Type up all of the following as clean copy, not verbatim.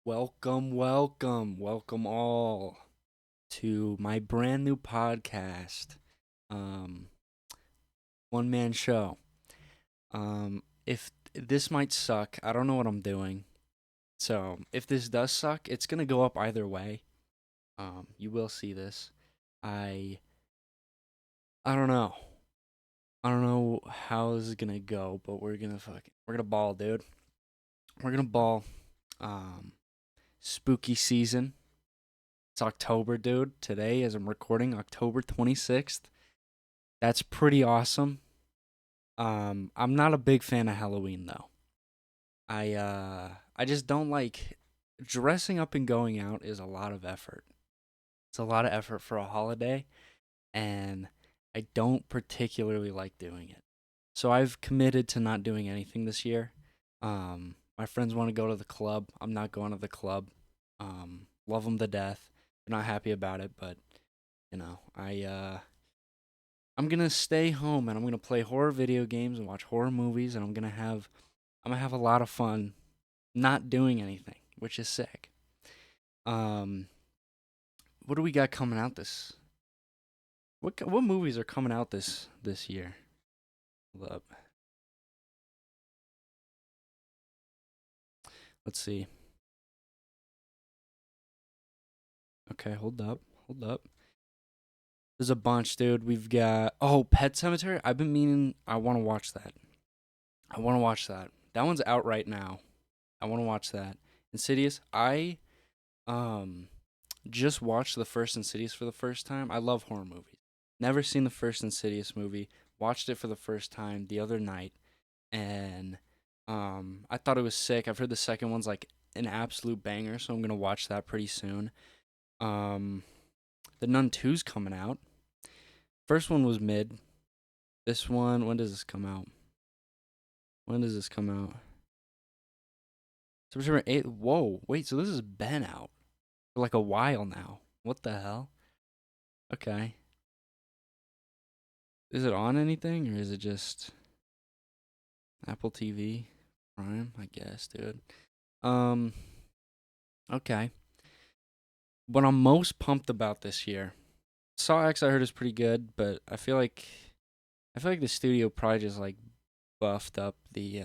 Welcome all to my brand new podcast, um, one man show. If this might suck, I don't know what I'm doing. So if this does suck, it's gonna go up either way. You will see this. I I don't know. I don't know how this is gonna go, but we're gonna ball, dude. We're gonna ball. Um, Spooky season. It's October, dude. Today, as I'm recording, October 26th. That's pretty awesome. I'm not a big fan of Halloween though. I just don't like dressing up and going out is a lot of effort. It's a lot of effort for a holiday, and I don't particularly like doing it. So I've committed to not doing anything this year. My friends want to go to the club. I'm not going to the club. Love them to death. They're not happy about it, but I'm gonna stay home and I'm gonna play horror video games and watch horror movies and I'm gonna have a lot of fun not doing anything, which is sick. Um, what do we got coming out this? What movies are coming out this year? Hold up. Let's see. Okay, hold up. There's a bunch, dude. We've got Pet Cemetery. I've been meaning. I want to watch that. I want to watch that. That one's out right now. I want to watch that. Insidious. I um just watched the first Insidious for the first time. I love horror movies. Never seen the first Insidious movie. Watched it for the first time the other night, and I thought it was sick. I've heard the second one's like an absolute banger, so I'm gonna watch that pretty soon. Um, the Nun Two's coming out. First one was mid. This one, when does this come out? When does this come out? September 8th. Whoa, wait, so this has been out for like a while now. What the hell? Okay. Is it on anything or is it just Apple TV Prime? I guess, dude. Um, okay. What I'm most pumped about this year, Saw X I heard is pretty good, but I feel like the studio probably just like buffed up the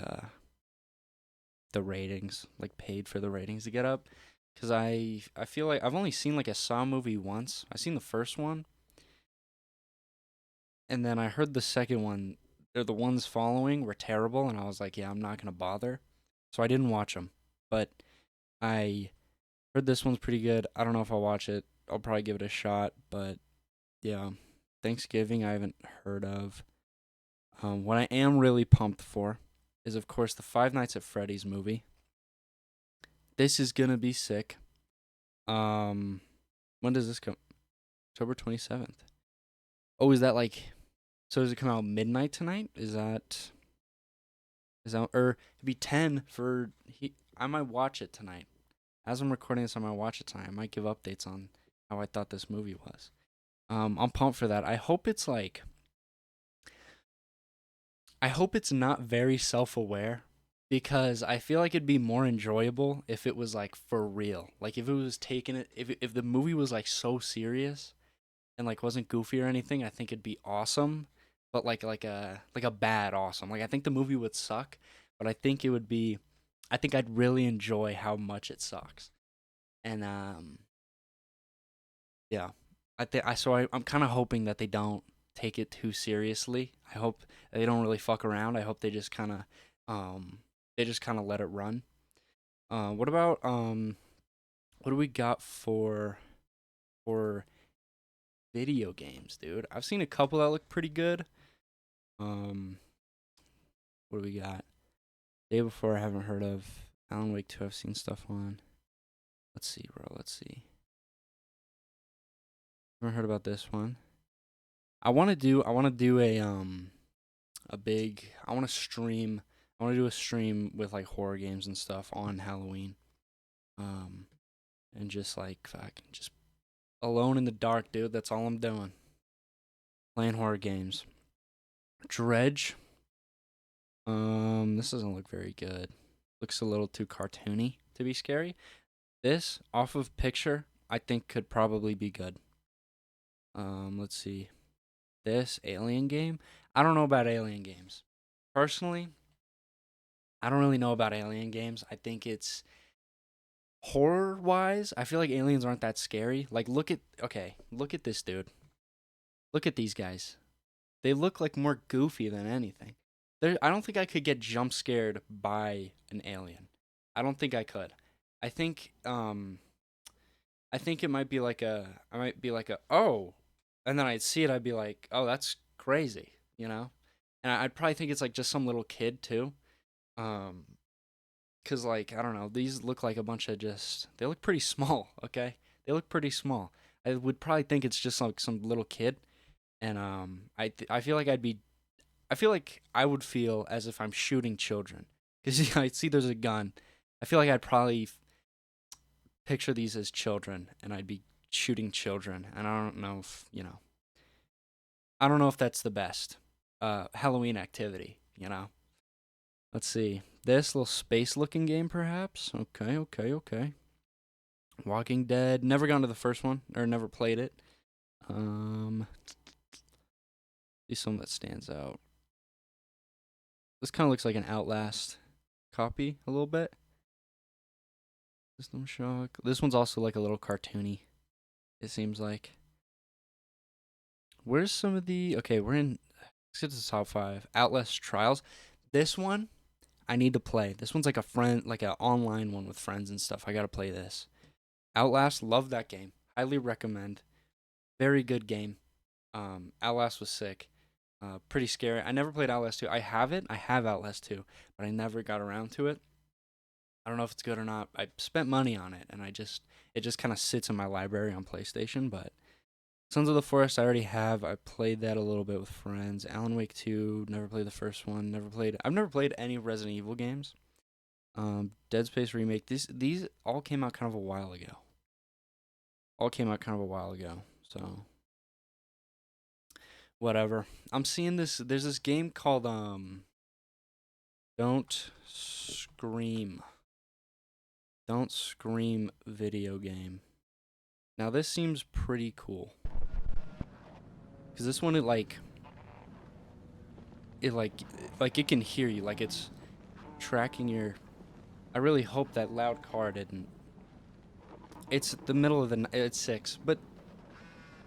ratings, like paid for the ratings to get up. Cause I feel like I've only seen like a Saw movie once. I seen the first one, and then I heard the second one. Or the ones following were terrible, and I was like, yeah, I'm not gonna bother. So I didn't watch them. But I heard this one's pretty good. I don't know if I'll watch it. I'll probably give it a shot. But yeah, Thanksgiving I haven't heard of. What I am really pumped for is, of course, the Five Nights at Freddy's movie. This is gonna be sick. Um, when does this come? October 27th. Oh, is that like? So does it come out midnight tonight? Is that or it'd be 10 for I might watch it tonight. As I'm recording this, I might watch it tonight. I might give updates on how I thought this movie was. I'm pumped for that. I hope it's not very self-aware because I feel like it'd be more enjoyable if it was like for real. Like if it was taking it if the movie was like so serious and like wasn't goofy or anything, I think it'd be awesome. But like a bad awesome. Like I think the movie would suck, but I think I'd really enjoy how much it sucks. And yeah. I'm kind of hoping that they don't take it too seriously. I hope they don't really fuck around. I hope um they just kind of let it run. What about what do we got for video games, dude? I've seen a couple that look pretty good. Um, what do we got? Day Before I haven't heard of. Alan Wake 2 I've seen stuff on. Let's see, bro. Let's see. Haven't heard about this one. I want to do a big I want to do a stream with like horror games and stuff on Halloween. Um and just like fucking just alone in the dark, dude. That's all I'm doing. Playing horror games. Dredge. This doesn't look very good. Looks a little too cartoony to be scary. This off of picture, I think could probably be good. Let's see. This alien game. I don't know about alien games. Personally, I don't really know about alien games. I think it's horror wise. I feel like aliens aren't that scary. Like look at this dude. Look at these guys. They look like more goofy than anything. I don't think I could get jump scared by an alien. I don't think I could. I think I think it might be like I might be like a oh, and then I'd see it. I'd be like, oh, that's crazy, you know. And I'd probably think it's like just some little kid too. Um, cause like I don't know, these look like a bunch of just they look pretty small. Okay, they look pretty small. I would probably think it's just like some little kid, and I feel like I feel like I would feel as if I'm shooting children because I see there's a gun. I feel like I'd probably picture these as children, and I'd be shooting children, and I don't know if I don't know if that's the best Halloween activity. Let's see. This little space looking game, perhaps. Okay, okay, okay. Walking Dead. Never gone to the first one or never played it. Um, see something that stands out. This kind of looks like an Outlast copy a little bit. System Shock. This one's also like a little cartoony. It seems like. Where's some of the? Okay, we're in. Let's get to the top 5. Outlast Trials. This one I need to play. This one's like a friend, like an online one with friends and stuff. I gotta play this. Outlast, love that game. Highly recommend. Very good game. Outlast was sick. Pretty scary. I never played Outlast 2. I have it. I have Outlast 2, but I never got around to it. I don't know if it's good or not. I spent money on it, and it just kind of sits in my library on PlayStation. But Sons of the Forest, I already have. I played that a little bit with friends. Alan Wake 2, never played the first one. Never played. I've never played any Resident Evil games. Dead Space remake. These all came out kind of a while ago. All came out kind of a while ago. So whatever. I'm seeing this. There's this game called Don't Scream. Don't Scream video game. Now this seems pretty cool. Cause this one it like it can hear you. Like it's tracking your. I really hope that loud car didn't. It's the middle of the. It's 6, but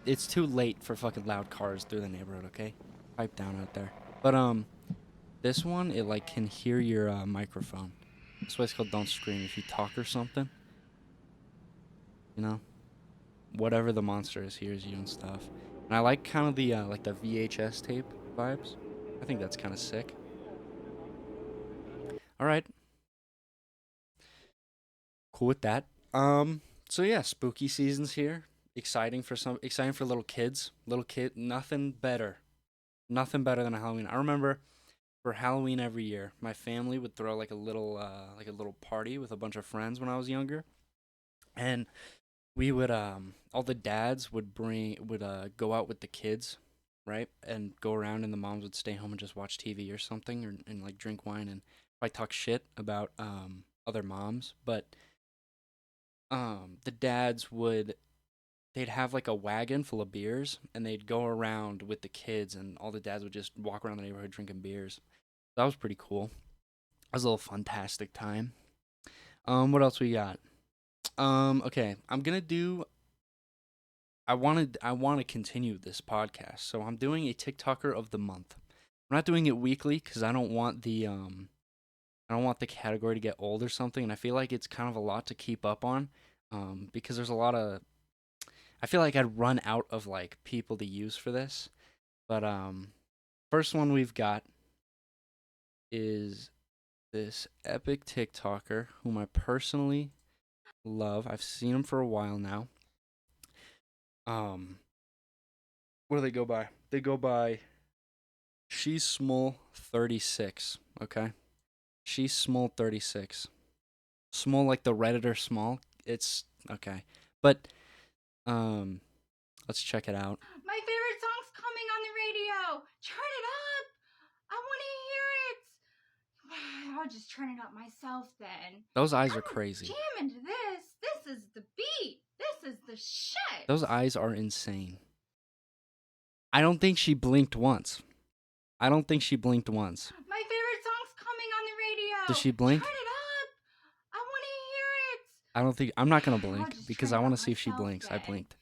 it's too late for fucking loud cars through the neighborhood. Okay, pipe down out there. But this one it like can hear your microphone. That's why it's called Don't Scream. If you talk or something, you know, whatever the monster is hears you and stuff. And I like kind of the like the VHS tape vibes. I think that's kind of sick. All right, cool with that. So yeah, spooky season's here. Exciting for little kids. Little kid, nothing better than a Halloween. I remember for Halloween every year, my family would throw like a little party with a bunch of friends when I was younger, and we would all the dads would go out with the kids, right, and go around, and the moms would stay home and just watch TV or something, and like drink wine and probably talk shit about other moms, but the dads would they'd have like a wagon full of beers and they'd go around with the kids and all the dads would just walk around the neighborhood drinking beers. That was pretty cool. That was a little fantastic time. What else we got? Okay, I'm gonna do. I want to continue this podcast, so I'm doing a TikToker of the month. I'm not doing it weekly because I don't want the category to get old or something, and I feel like it's kind of a lot to keep up on. Because there's a lot of I feel like I'd run out of like people to use for this. But first one we've got is this epic TikToker whom I personally love. I've seen him for a while now. Um, what do they go by? They go by She's Small 36. Okay, She's Small 36. Small like the Redditor small. It's okay, but um, let's check it out. My favorite song's coming on the radio. Turn it up. I want to hear it. I'll just turn it up myself then. Those eyes are I'm crazy. jam into this. This Those eyes are insane. I don't think she blinked once. I don't think she blinked once. My favorite song's coming on the Does radio. she Turn blink? it up. I want to hear it. I don't think. I'm not gonna I'll blink just because turn I it want up to see if she myself blinks. I then. blinked.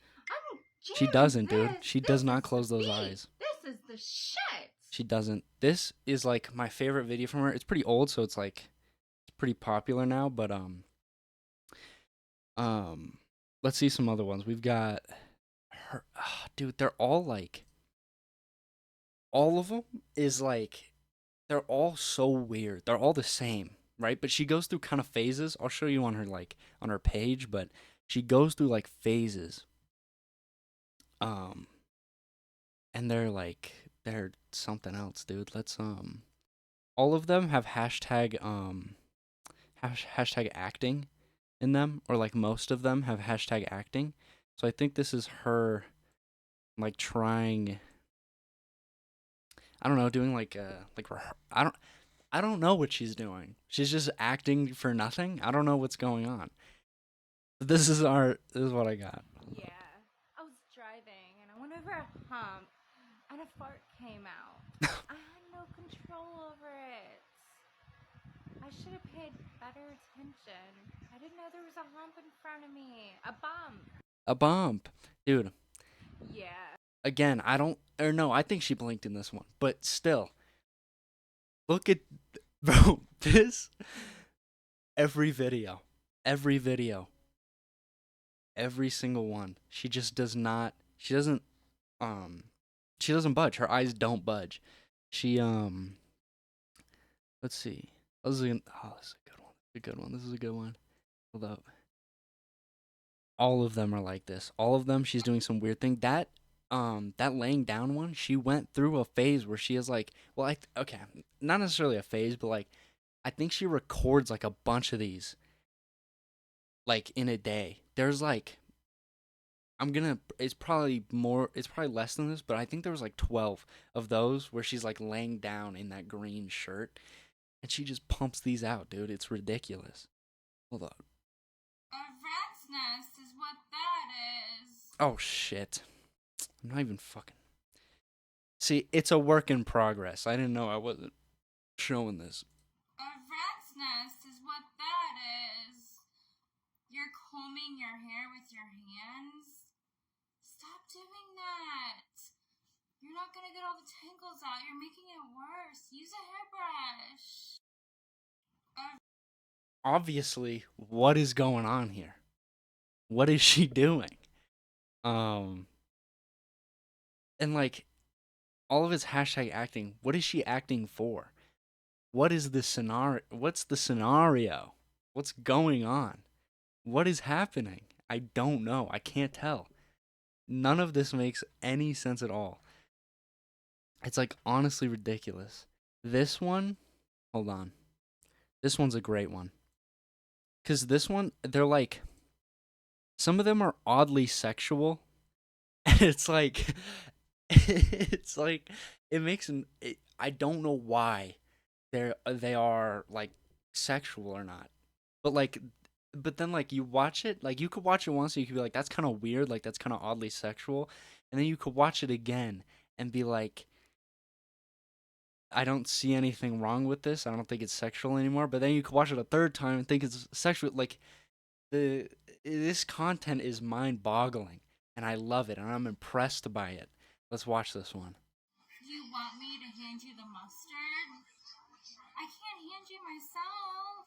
I'm She jamming doesn't, dude. this. She This does not is the close those beat. eyes. This is the shit. She doesn't. This is like my favorite video from her. It's pretty old, so it's like it's pretty popular now. But um, let's see some other ones. We've got her, dude. They're all like, all of them is like, they're all so weird. They're all the same, right? But she goes through kind of phases. I'll show you on her like on her page, but she goes through like phases. Um, and they're something else, dude. Let's all of them have hashtag acting in them, or like most of them have hashtag acting. So I think this is her like trying. I don't know, doing I don't know what she's doing. She's just acting for nothing. I don't know what's going on. But this is what I got. Yeah. I was driving and I went over a hump and a fart came out. I had no control over it. I should have paid better attention. I didn't know there was a hump in front of me. A bump. A bump, dude. Yeah. Again, I don't or no, I think she blinked in this one. But still, look at bro, this every video. Every video. Every single one. She just does not um she doesn't budge. Her eyes don't budge. She let's see. This is a good one. This is a good one. This is a good one. Hold up. All of them are like this. All of them, she's doing some weird thing. That laying down one, she went through a phase where she is like, well, okay, not necessarily a phase, but like, I think she records like a bunch of these, like in a day. There's like, it's probably less than this, but I think there was like 12 of those where she's like laying down in that green shirt, and she just pumps these out, dude. It's ridiculous. Hold up. A rat's nest is what that is. Oh shit. I'm not even fucking. See, it's a work in progress. I didn't know I wasn't showing this. A rat's nest is what that is. You're combing your hair with your hands? Stop doing that. You're not gonna get all the tangles out. You're making it worse. Use a hairbrush. Obviously, what is going on here? What is she doing? Um, and like all of his hashtag acting. What is she acting for? What is the scenario? What's the scenario? What's going on? What is happening? I don't know. I can't tell. None of this makes any sense at all. It's like honestly ridiculous. This one, hold on. This one's a great one. Cause this one, they're like, some of them are oddly sexual, and it's like, it's like, it makes an. I don't know why they are like sexual or not, but like, but then like you watch it, like you could watch it once and you could be like, that's kind of weird, like that's kind of oddly sexual, and then you could watch it again and be like, I don't see anything wrong with this. I don't think it's sexual anymore. But then you could watch it a third time and think it's sexual. Like the this content is mind-boggling, and I love it, and I'm impressed by it. Let's watch this one. You want me to hand you the mustard? I can't hand you myself.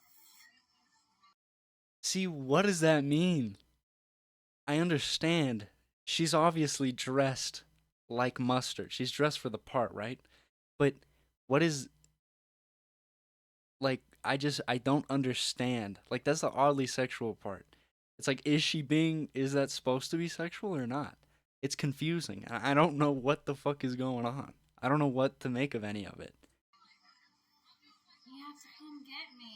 See, what does that mean? I understand. She's obviously dressed like mustard. She's dressed for the part, right? But what is like I don't understand. Like that's the oddly sexual part. It's like is that supposed to be sexual or not? It's confusing. I don't know what the fuck is going on. I don't know what to make of any of it. You have to come get me.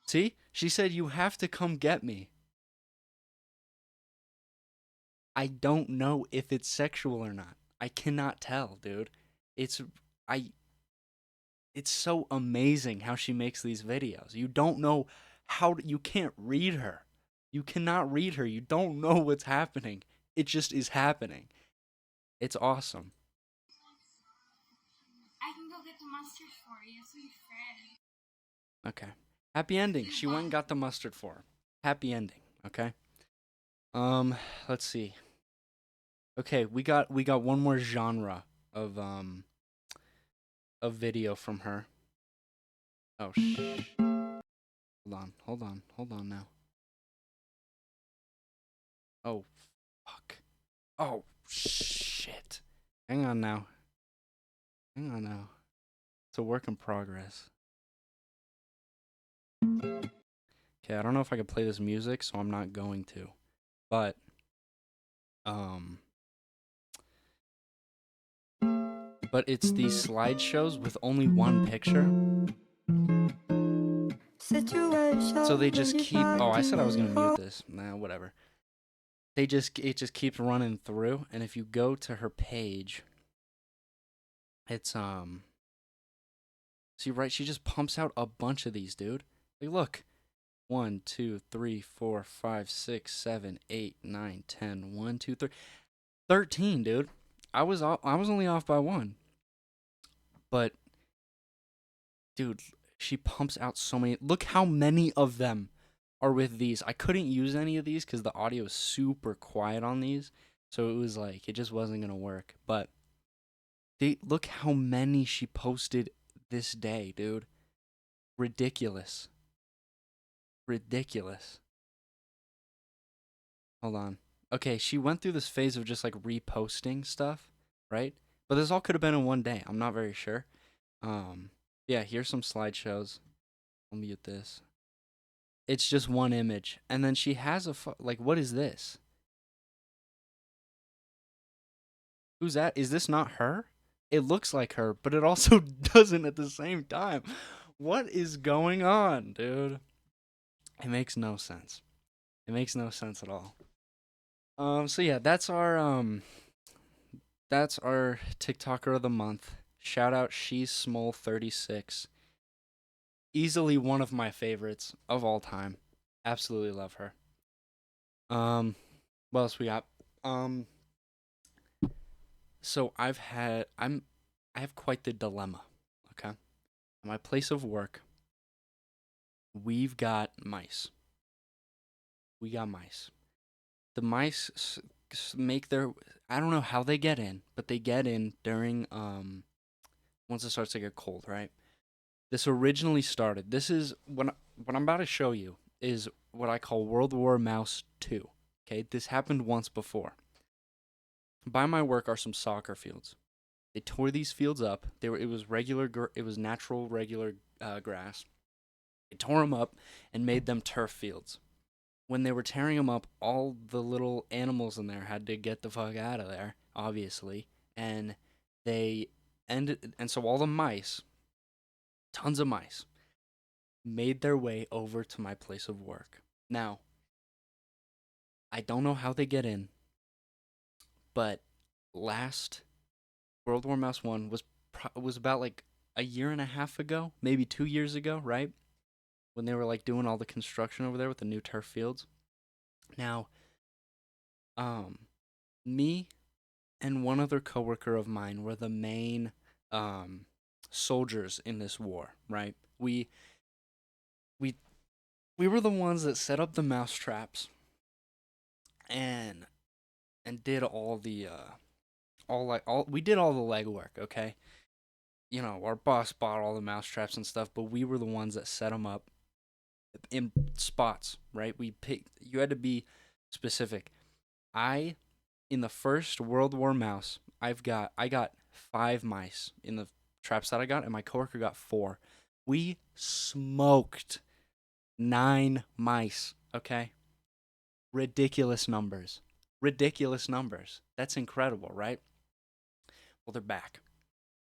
See? She said you have to come get me. I don't know if it's sexual or not. I cannot tell, dude. It's I it's so amazing how she makes these videos. You don't know you can't read her. You cannot read her. You don't know what's happening. It just is happening. It's awesome. I can go get the mustard for you. It's in the fridge. Okay. Happy ending. You She went and want? got the mustard for her. Happy ending. Okay. Um, let's see. Okay, we got one more genre of video from her. Oh hold on now. Oh fuck. Oh shit. Hang on now. Hang on now. It's a work in progress. Okay, I don't know if I could play this music, so I'm not going to. But um but it's these slideshows with only one picture. So they just keep oh, I said I was going to mute this. Nah, whatever. It just keeps running through, and if you go to her page, it's see right, she just pumps out a bunch of these, dude. Like look. 1, 2, 3, 4, 5, 6, 7, 8, 9, 10. 1, 2, 3. 13, dude. I was only off by one. But dude, she pumps out so many. Look how many of them are with these. I couldn't use any of these cuz the audio is super quiet on these. So it was like it just wasn't going to work. But they look how many she posted this day, dude. Ridiculous. Ridiculous. Hold on. Okay, she went through this phase of just like reposting stuff, right? But this all could have been in one day. I'm not very sure. Um, yeah, here's some slideshows. I'll mute this. It's just one image, and then she has like, what is this? Who's that? Is this not her? It looks like her, but it also doesn't at the same time. What is going on, dude? It makes no sense. It makes no sense at all. So yeah, that's our TikToker of the month. Shout out She's Small 36. Easily one of my favorites of all time. Absolutely love her. What else we got? Um, so I have quite the dilemma. Okay, at my place of work, we've got mice. We got mice. The mice make their. I don't know how they get in, but they get in during once it starts to get cold, right? This originally started. This is what I'm about to show you is what I call World War Mouse 2. Okay, this happened once before. By my work are some soccer fields. They tore these fields up. It was it was natural regular grass. They tore them up and made them turf fields. When they were tearing them up, all the little animals in there had to get the fuck out of there, obviously, and they and so all the mice, tons of mice, made their way over to my place of work. Now, I don't know how they get in, but last World War Mouse 1 was about like a year and a half ago, maybe 2 years ago, right? When they were like doing all the construction over there with the new turf fields. Now, um me and one other coworker of mine were the main um soldiers in this war, right? We we were the ones that set up the mouse traps and did all the all we did all the legwork, okay? You know, our boss bought all the mouse traps and stuff, but we were the ones that set them up in spots, right? You had to be specific. I in the first World War mouse, I got 5 mice in the traps that I got and my coworker got 4. We smoked 9 mice, okay? Ridiculous numbers. Ridiculous numbers. That's incredible, right? Well, they're back.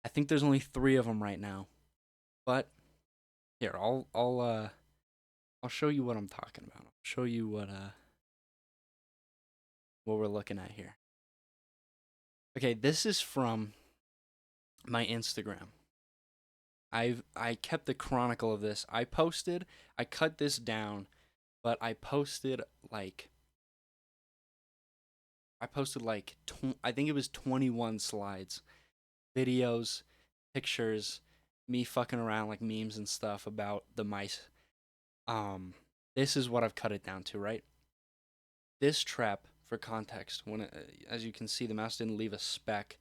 I think there's only 3 of them right now. But here, I'll show you what I'm talking about. I'll show you what we're looking at here. Okay, this is from my Instagram. I kept the chronicle of this. I cut this down, but I posted like I posted like I think it was 21 slides, videos, pictures, me fucking around like memes and stuff about the mice. Um, this is what I've cut it down to, right? This trap, for context, as you can see, the mouse didn't leave a speck.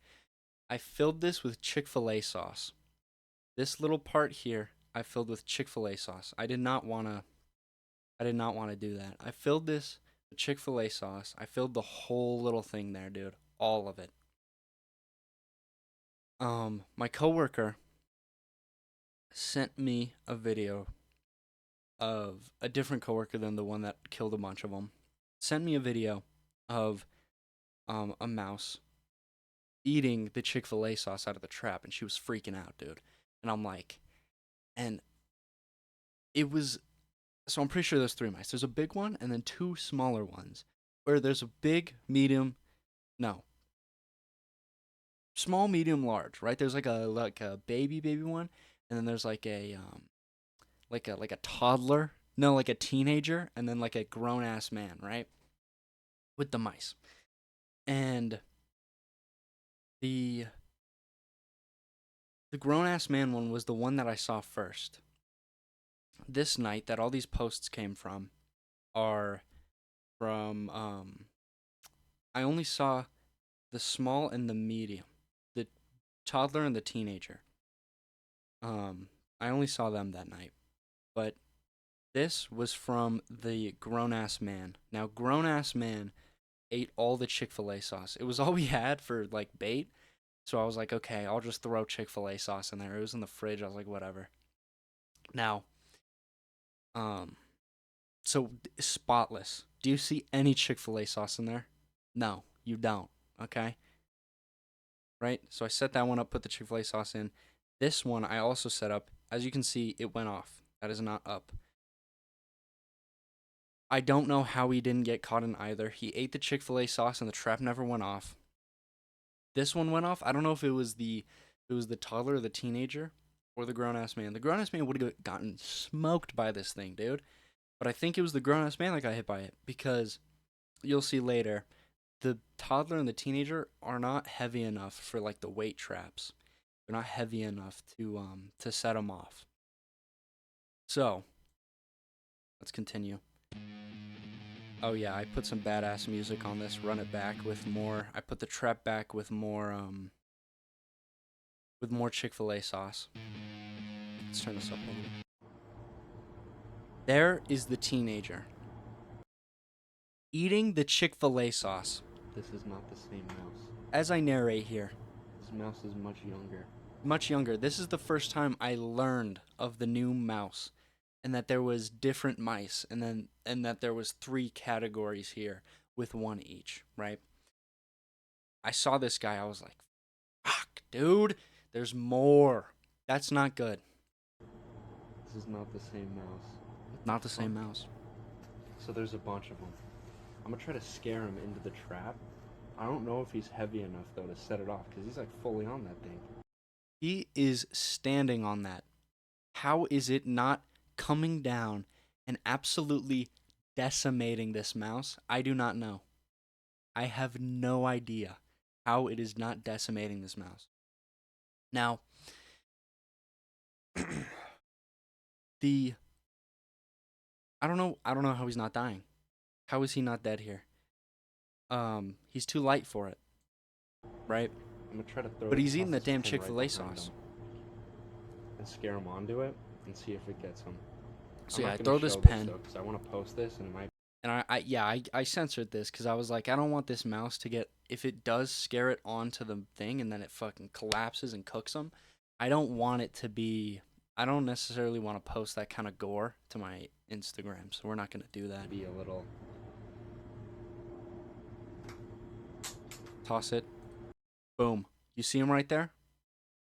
I filled this with Chick-fil-A sauce. This little part here, I filled with Chick-fil-A sauce. I did not want to do that. I filled this with Chick-fil-A sauce. I filled the whole little thing there, dude. All of it. My coworker sent me a video of a different coworker than the one that killed a bunch of them. Sent me a video of a mouse eating the Chick-fil-A sauce out of the trap, and she was freaking out, dude. And I'm like, and it was, so I'm pretty sure there's three mice. There's a big one and then two smaller ones. Or there's a big, medium, no, small, medium, large, right? There's like a baby one, and then there's like a toddler, no, like a teenager, and then like a grown ass man, right? With the mice. And the the grown ass man one was the one that I saw first. This night that all these posts came from are from I only saw the small and the medium, the toddler and the teenager. I only saw them that night. But this was from the grown ass man. Now, grown ass man ate all the Chick-fil-A sauce. It was all we had for like bait. So I was like, okay, I'll just throw Chick-fil-A sauce in there. It was in the fridge. I was like, whatever. Now, um, so spotless. Do you see any Chick-fil-A sauce in there? No, you don't. Okay. Right? So I set that one up, put the Chick-fil-A sauce in. This one I also set up. As you can see, it went off. That is not up. I don't know how he didn't get caught in either. He ate the Chick-fil-A sauce and the trap never went off. This one went off. I don't know if it was the toddler or the teenager or the grown ass man. The grown ass man would have gotten smoked by this thing, dude. But I think it was the grown ass man that got hit by it because you'll see later the toddler and the teenager are not heavy enough for like the weight traps. They're not heavy enough to set them off. So let's continue. Oh yeah, I put some badass music on this. Run it back with more. I put the trap back with more Chick-fil-A sauce. Let's turn this up a little. There is the teenager eating the Chick-fil-A sauce. This is not the same mouse. As I narrate here, this mouse is much younger. Much younger. This is the first time I learned of the new mouse and that there was different mice and that there was three categories here with one each, right? I saw this guy, I was like, fuck, dude, there's more. That's not good. This is not the same mouse. Not the same mouse. So there's a bunch of them. I'm gonna try to scare him into the trap. I don't know if he's heavy enough though to set it off because he's like fully on that thing. He is standing on that. How is it not coming down and absolutely decimating this mouse? I do not know. I have no idea how it is not decimating this mouse. Now, the I don't know how he's not dying. How is he not dead here? He's too light for it. Right? I'm gonna try to throw. But he's eating the damn Chick-fil-A sauce. And scare him onto it and see if it gets him. So yeah, I throw this pen because I want to post this and it might. And I censored this because I was like, I don't want this mouse to get, if it does scare it onto the thing and then it fucking collapses and cooks him, I don't want it to be, I don't necessarily want to post that kind of gore to my Instagram, so we're not going to do that. Be a little. Toss it. Boom. You see him right there?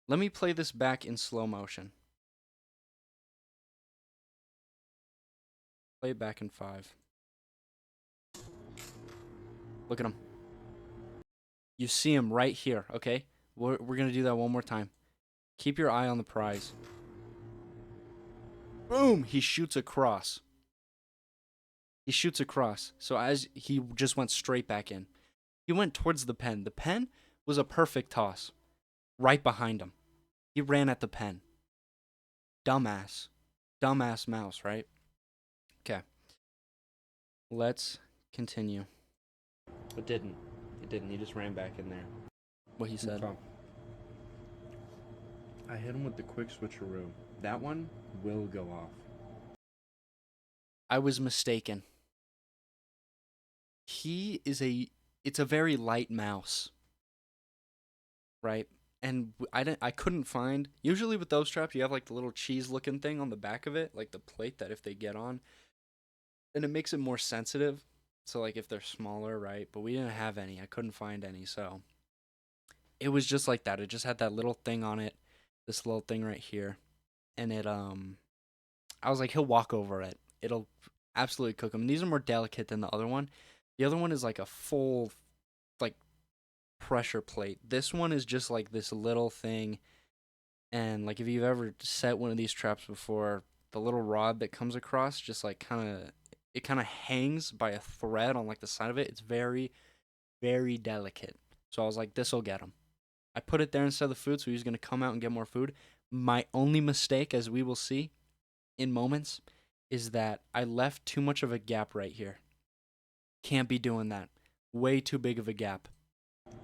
Let me play this back in slow motion. Play it back in 5. Look at him. You see him right here, okay? We're going to do that one more time. Keep your eye on the prize. Boom! He shoots across. He shoots across. So as he just went straight back in. He went towards the pen. The pen was a perfect toss. Right behind him. He ran at the pen. Dumbass. Dumbass mouse, right? Okay. Let's continue. It didn't. It didn't. He just ran back in there. What he said. I hit him with the quick switcheroo. That one will go off. I was mistaken. It's a very light mouse. Right? And I couldn't find, usually with those traps, you have like the little cheese looking thing on the back of it, like the plate that if they get on, and it makes it more sensitive. So like if they're smaller, right? But we didn't have any. I couldn't find any. So it was just like that. It just had that little thing on it, this little thing right here. And I was like, he'll walk over it. It'll absolutely cook him. And these are more delicate than the other one. The other one is like a full, like, pressure plate. This one is just like this little thing. And like if you've ever set one of these traps before, the little rod that comes across just like kind of hangs by a thread on like the side of it. It's very, very delicate. So I was like, this'll get him. I put it there instead of the food, so he was gonna come out and get more food. My only mistake, as we will see in moments, is that I left too much of a gap right here. Can't be doing that. Way too big of a gap.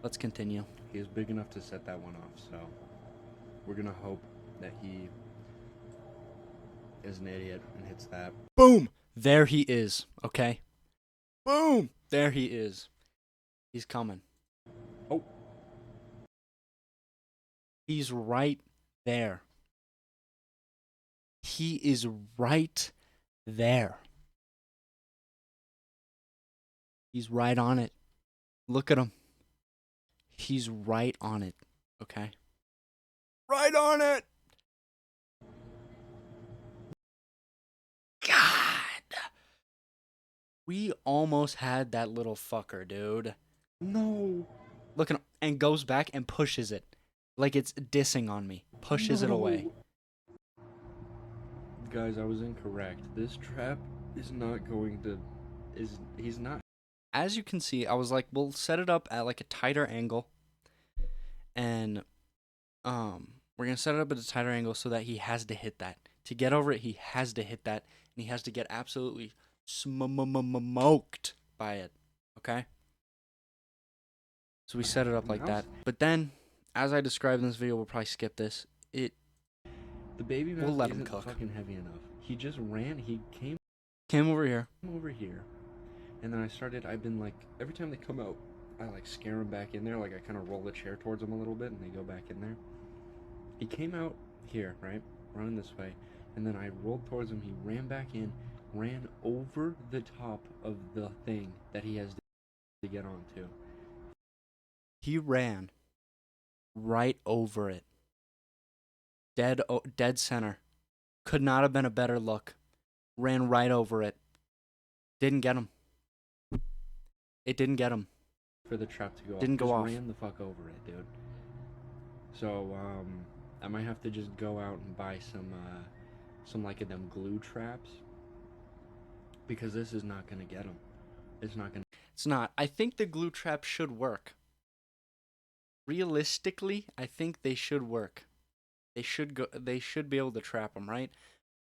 Let's continue. He is big enough to set that one off, so we're gonna hope that he is an idiot and hits that. Boom! There he is, okay? Boom! There he is. He's coming. Oh. He's right there. He is right there. He's right on it. Look at him. He's right on it, okay? Right on it! God! We almost had that little fucker, dude. No. Look at him. And goes back and pushes it. Like it's dissing on me. Pushes it away. Guys, I was incorrect. This trap is not going to... He's not... As you can see, I was like, we'll set it up at like a tighter angle. And we're going to set it up at a tighter angle so that he has to hit that. To get over it, he has to hit that. And he has to get absolutely smoked by it. Okay? So we set it up like that. But then, as I described in this video, we'll probably skip this. The baby mouse we'll let him cook. Fucking heavy enough. He just ran. He came over here. And then I've been like, every time they come out, I like scare them back in there. Like I kind of roll the chair towards them a little bit and they go back in there. He came out here, right? Running this way. And then I rolled towards him. He ran back in, ran over the top of the thing that he has to get onto. He ran right over it. Dead center. Could not have been a better look. Ran right over it. Didn't get him. It didn't get him. For the trap to go off. Didn't go off. Ran the fuck over it, dude. So, I might have to just go out and buy some like of them glue traps. Because this is not gonna get him. It's not gonna. It's not. I think the glue trap should work. Realistically, I think they should work. They should be able to trap them, right?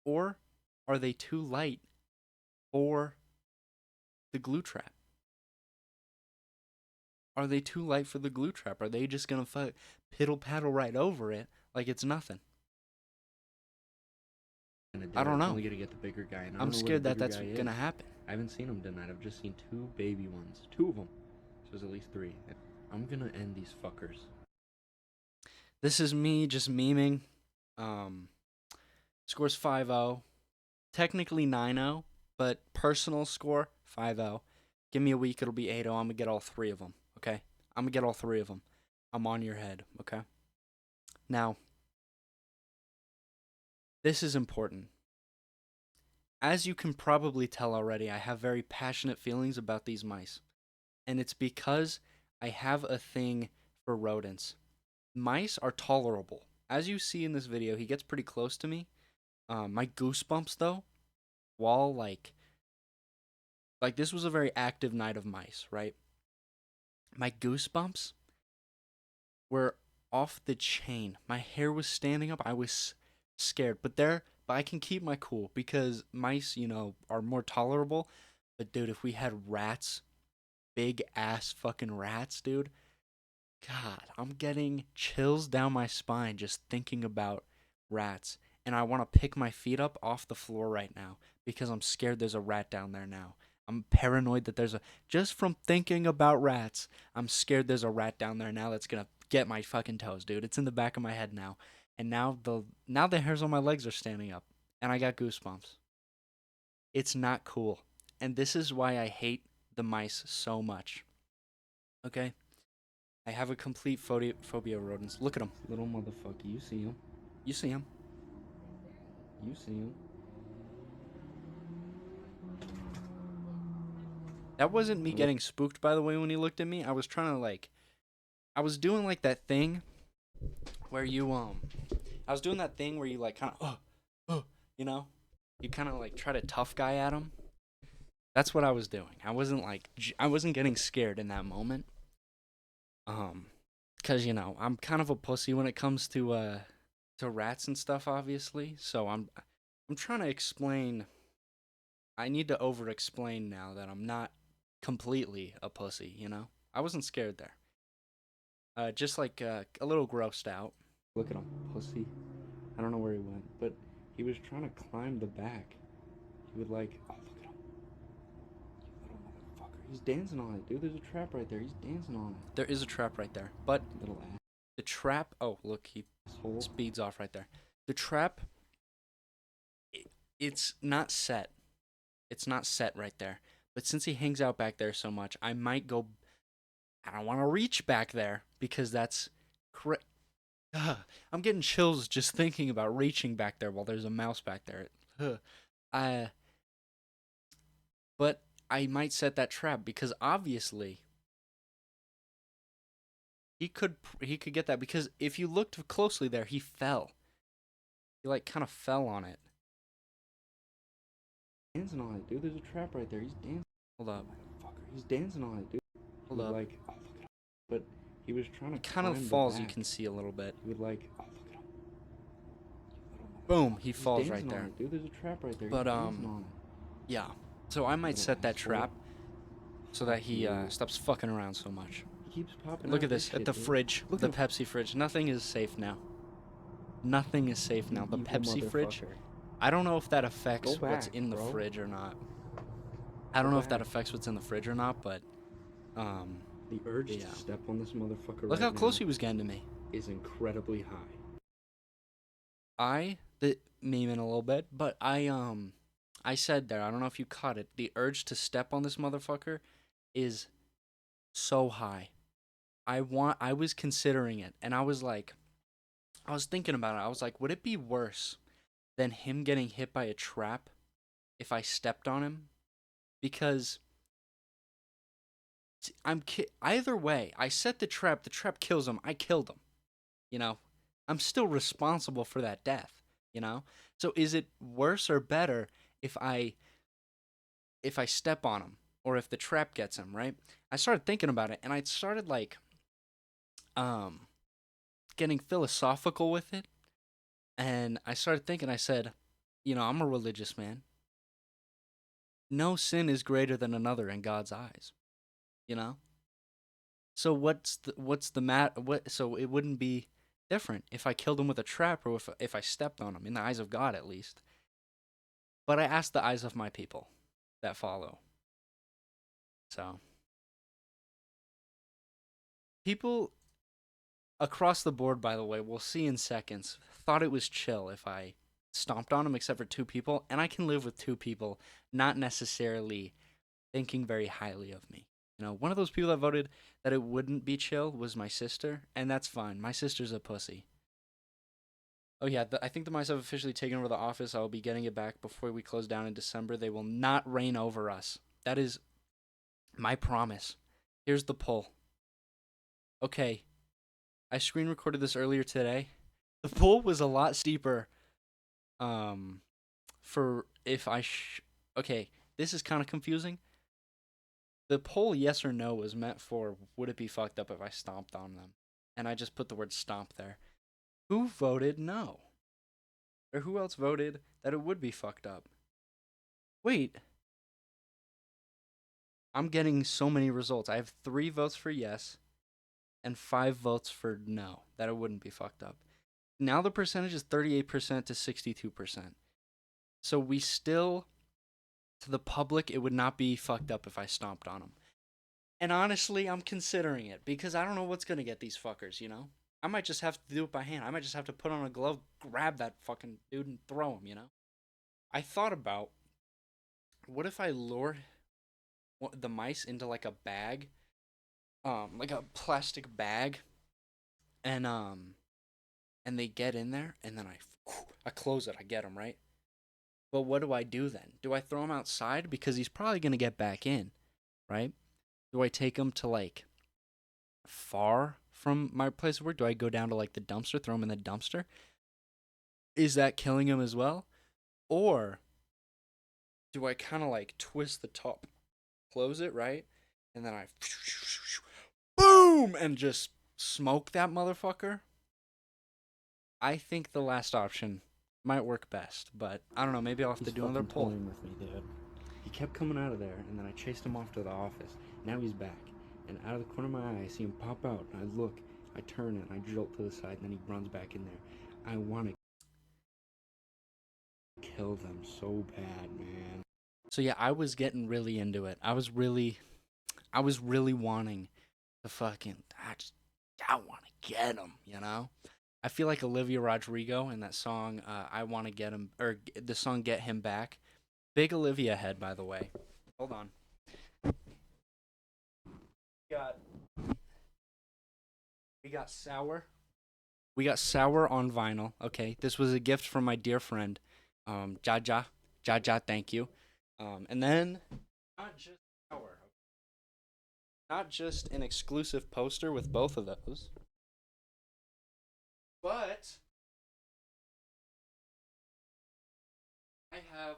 Or are they too light for the glue trap? Are they too light for the glue trap? Are they just gonna piddle paddle right over it like it's nothing? I don't know. I'm only gonna get the bigger guy. And I'm scared that that's gonna happen. I haven't seen him tonight. I've just seen two baby ones. Two of them. So there's at least three. I'm gonna end these fuckers. This is me just memeing. Scores 5-0. Technically 9-0, but personal score 5-0. Give me a week, it'll be 8-0. I'm gonna get all three of them, okay? I'm gonna get all three of them. I'm on your head, okay? Now, this is important. As you can probably tell already, I have very passionate feelings about these mice. And it's because I have a thing for rodents. Mice are tolerable. As you see in this video, he gets pretty close to me. My goosebumps, though, while like this was a very active night of mice, right? My goosebumps were off the chain. My hair was standing up. I was scared, but I can keep my cool because mice, are more tolerable. But dude, if we had rats, big ass fucking rats, dude, God, I'm getting chills down my spine just thinking about rats. And I want to pick my feet up off the floor right now because I'm scared there's a rat down there now. I'm paranoid that just from thinking about rats, I'm scared there's a rat down there now that's gonna get my fucking toes, dude. It's in the back of my head now. And now the hairs on my legs are standing up. And I got goosebumps. It's not cool. And this is why I hate the mice so much. Okay? I have a complete phobia of rodents. Look at him. Little motherfucker. You see him. You see him. You see him. That wasn't me getting spooked, by the way, when he looked at me. I was trying to, I was doing, that thing where I was doing that thing where you, kind of, you know? You kind of, try to tough guy at him. That's what I was doing. I wasn't getting scared in that moment. Um, because, I'm kind of a pussy when it comes to rats and stuff, obviously. So I'm trying to explain. I need to over explain now that I'm not completely a pussy. I wasn't scared there. Just a little grossed out. Look at him, pussy. I don't know where he went, but he was trying to climb the back. He would oh, look at him, you little motherfucker. He's dancing on it, dude. There's a trap right there. He's dancing on it. There is a trap right there, but little ass. The trap. Oh, look, he speeds off right there. The trap. It's not set. It's not set right there. But since he hangs out back there so much, I might go. I don't want to reach back there because that's. I'm getting chills just thinking about reaching back there while there's a mouse back there. I. But I might set that trap because obviously he could get that because if you looked closely there, he fell. He kind of fell on it. Dancing on it, dude. There's a trap right there. He's dancing. Hold up. Motherfucker. He's dancing on it, dude. Hold up. Oh, look at him. But he was trying to kind of falls, you can see a little bit. He would oh, look at him. Boom, he falls right there. Dude, there's a trap right there. But yeah. So I might set that trap so that he stops fucking around so much. He keeps popping. Look at this at the fridge. Look at the Pepsi fridge. Nothing is safe now. Nothing is safe now. The Pepsi fridge. I don't know if that affects what's in the fridge or not. I don't know if that affects what's in the fridge or not, but the urge to step on this motherfucker. Look how close he was getting to me. Is incredibly high. The meme in a little bit, but I said there. I don't know if you caught it. The urge to step on this motherfucker is so high. I was considering it, and I was thinking about it. I was like, would it be worse than him getting hit by a trap if I stepped on him? Because either way, I set the trap kills him, I killed him. I'm still responsible for that death, So is it worse or better if I step on him or if the trap gets him, right? I started thinking about it and I started getting philosophical with it. And I started thinking, I said, I'm a religious man. No sin is greater than another in God's eyes, you know? So what's the so it wouldn't be different if I killed him with a trap or if I stepped on him in the eyes of God at least. But I asked the eyes of my people that follow. So people across the board, by the way, we'll see in seconds, thought it was chill if I stomped on him except for two people, and I can live with two people not necessarily thinking very highly of me. One of those people that voted that it wouldn't be chill was my sister, and that's fine. My sister's a pussy. Oh yeah, I think the mice have officially taken over the office. I will be getting it back before we close down in December. They will not reign over us. That is my promise. Here's the poll. Okay, I screen recorded this earlier today. The poll was a lot steeper. For if I okay, this is kind of confusing. The poll yes or no was meant for would it be fucked up if I stomped on them? And I just put the word stomp there. Who voted no? Or who else voted that it would be fucked up? Wait, I'm getting so many results. I have 3 votes for yes and 5 votes for no, that it wouldn't be fucked up. Now the percentage is 38% to 62%. So we still, to the public, it would not be fucked up if I stomped on them. And honestly, I'm considering it because I don't know what's going to get these fuckers, you know? I might just have to do it by hand. I might just have to put on a glove, grab that fucking dude, and throw him, you know? I thought about what if I lure the mice into like a bag, like a plastic bag, and and they get in there, and then I close it. I get them right. But what do I do then? Do I throw him outside because he's probably gonna get back in, right? Do I take him to like far from my place of work? Do I go down to like the dumpster, throw him in the dumpster? Is that killing him as well? Or do I kind of like twist the top, close it, right? And then I boom and just smoke that motherfucker? I think the last option might work best, but I don't know. Maybe I'll have to do another poll. He's fucking toying with me, dude. He kept coming out of there, and then I chased him off to the office. Now he's back, and out of the corner of my eye, I see him pop out, and I look, I turn, and I jolt to the side, and then he runs back in there. I want to kill them so bad, man. So yeah, I was getting really into it. I was really wanting to fucking, I want to get him, you know? I feel like Olivia Rodrigo in that song, I Want to Get Him, or the song Get Him Back. Big Olivia head, by the way. Hold on. Got, we got Sour. We got Sour on vinyl. Okay, this was a gift from my dear friend, Jaja. Jaja, thank you. And then, not just Sour. Not just an exclusive poster with both of those, but I have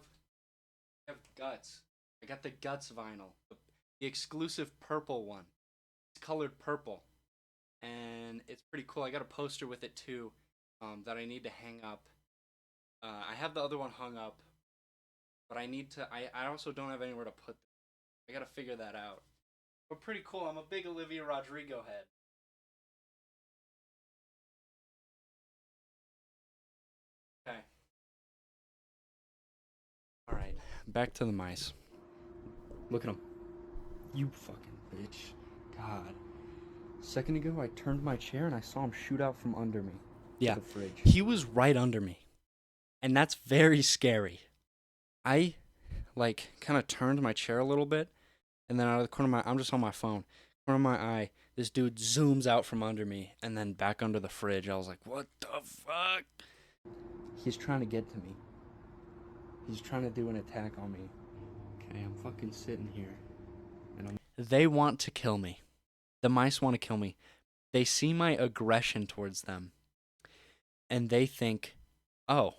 Guts. I got the Guts vinyl, the exclusive purple one. It's colored purple, and it's pretty cool. I got a poster with it too, that I need to hang up. I have the other one hung up, but I need to. I also don't have anywhere to put them. I gotta figure that out. But pretty cool. I'm a big Olivia Rodrigo head. Okay. All right. Back to the mice. Look at him. You fucking bitch. God. A second ago, I turned my chair and I saw him shoot out from under me. Yeah. To the fridge. He was right under me. And that's very scary. I, like, kind of turned my chair a little bit. And then out of the corner of my, I'm just on my phone. Corner of my eye, this dude zooms out from under me and then back under the fridge. I was like, what the fuck? He's trying to get to me. He's trying to do an attack on me. Okay, I'm fucking sitting here. And they want to kill me. The mice want to kill me. They see my aggression towards them. And they think, oh,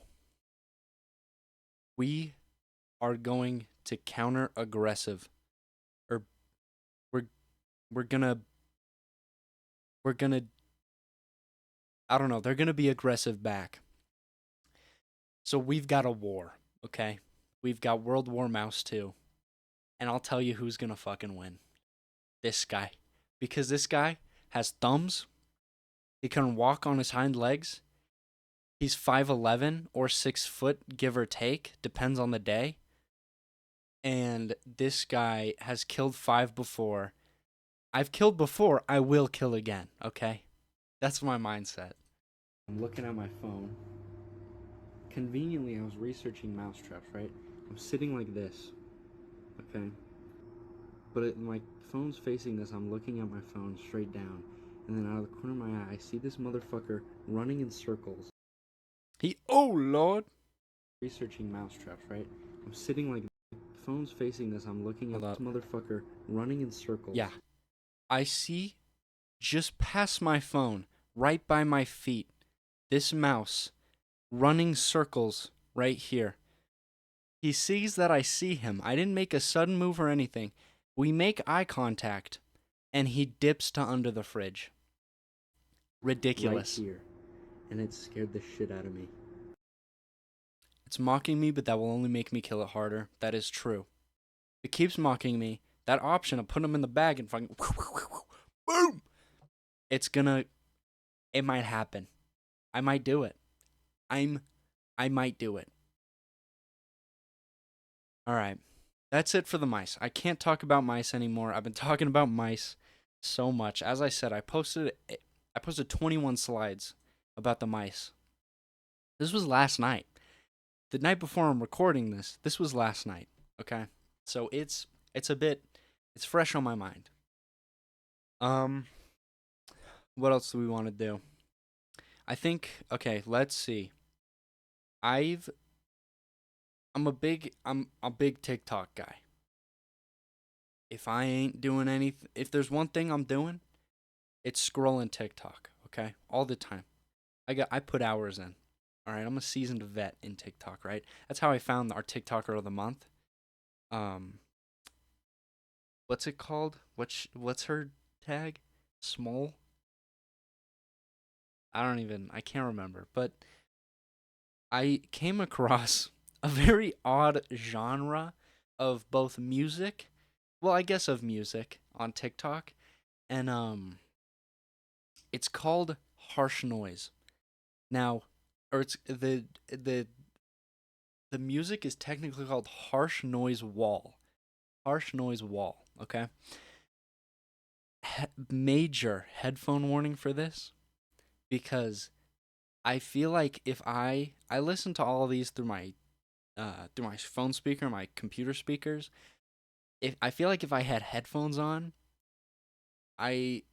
we are going to counter aggressive. Or we're we're gonna we're gonna I don't know, they're gonna be aggressive back. So we've got a war, okay? We've got World War Mouse 2. And I'll tell you who's gonna fucking win. This guy. Because this guy has thumbs. He can walk on his hind legs. He's 5'11" or 6 foot, give or take. Depends on the day. And this guy has killed 5 before. I've killed before. I will kill again, okay? That's my mindset. I'm looking at my phone. Conveniently, I was researching mousetraps, right? I'm sitting like this, okay? But my phone's facing this. I'm looking at my phone straight down. And then out of the corner of my eye, I see this motherfucker running in circles. Oh Lord! Researching mousetraps, right? I'm sitting like this. Phone's facing this. I'm looking at this motherfucker running in circles. Yeah. I see just past my phone, right by my feet, this mouse running circles right here. He sees that I see him. I didn't make a sudden move or anything. We make eye contact, and he dips to under the fridge. Ridiculous. Right here. And it scared the shit out of me. It's mocking me, but that will only make me kill it harder. That is true. If it keeps mocking me, that option of putting him in the bag and fucking boom, it's gonna, it might happen. I might do it. I might do it. All right. That's it for the mice. I can't talk about mice anymore. I've been talking about mice so much. As I said, I posted 21 slides about the mice. This was last night. The night before I'm recording this, this was last night, okay? So it's a bit it's fresh on my mind. Um what else do we want to do? I think okay, let's see. I've I'm a big TikTok guy. If I ain't doing anything, if there's one thing I'm doing, it's scrolling TikTok, okay? All the time. I put hours in. All right, I'm a seasoned vet in TikTok, right? That's how I found our TikToker of the month. Um what's it called? What's her tag? Small? I can't remember, but I came across a very odd genre of both music, well, I guess of music on TikTok, and it's called harsh noise. Now, or it's the music is technically called harsh noise wall. Harsh noise wall, okay? Major headphone warning for this because I feel like if I listen to all of these through my phone speaker, my computer speakers, if I feel like if I had headphones on, I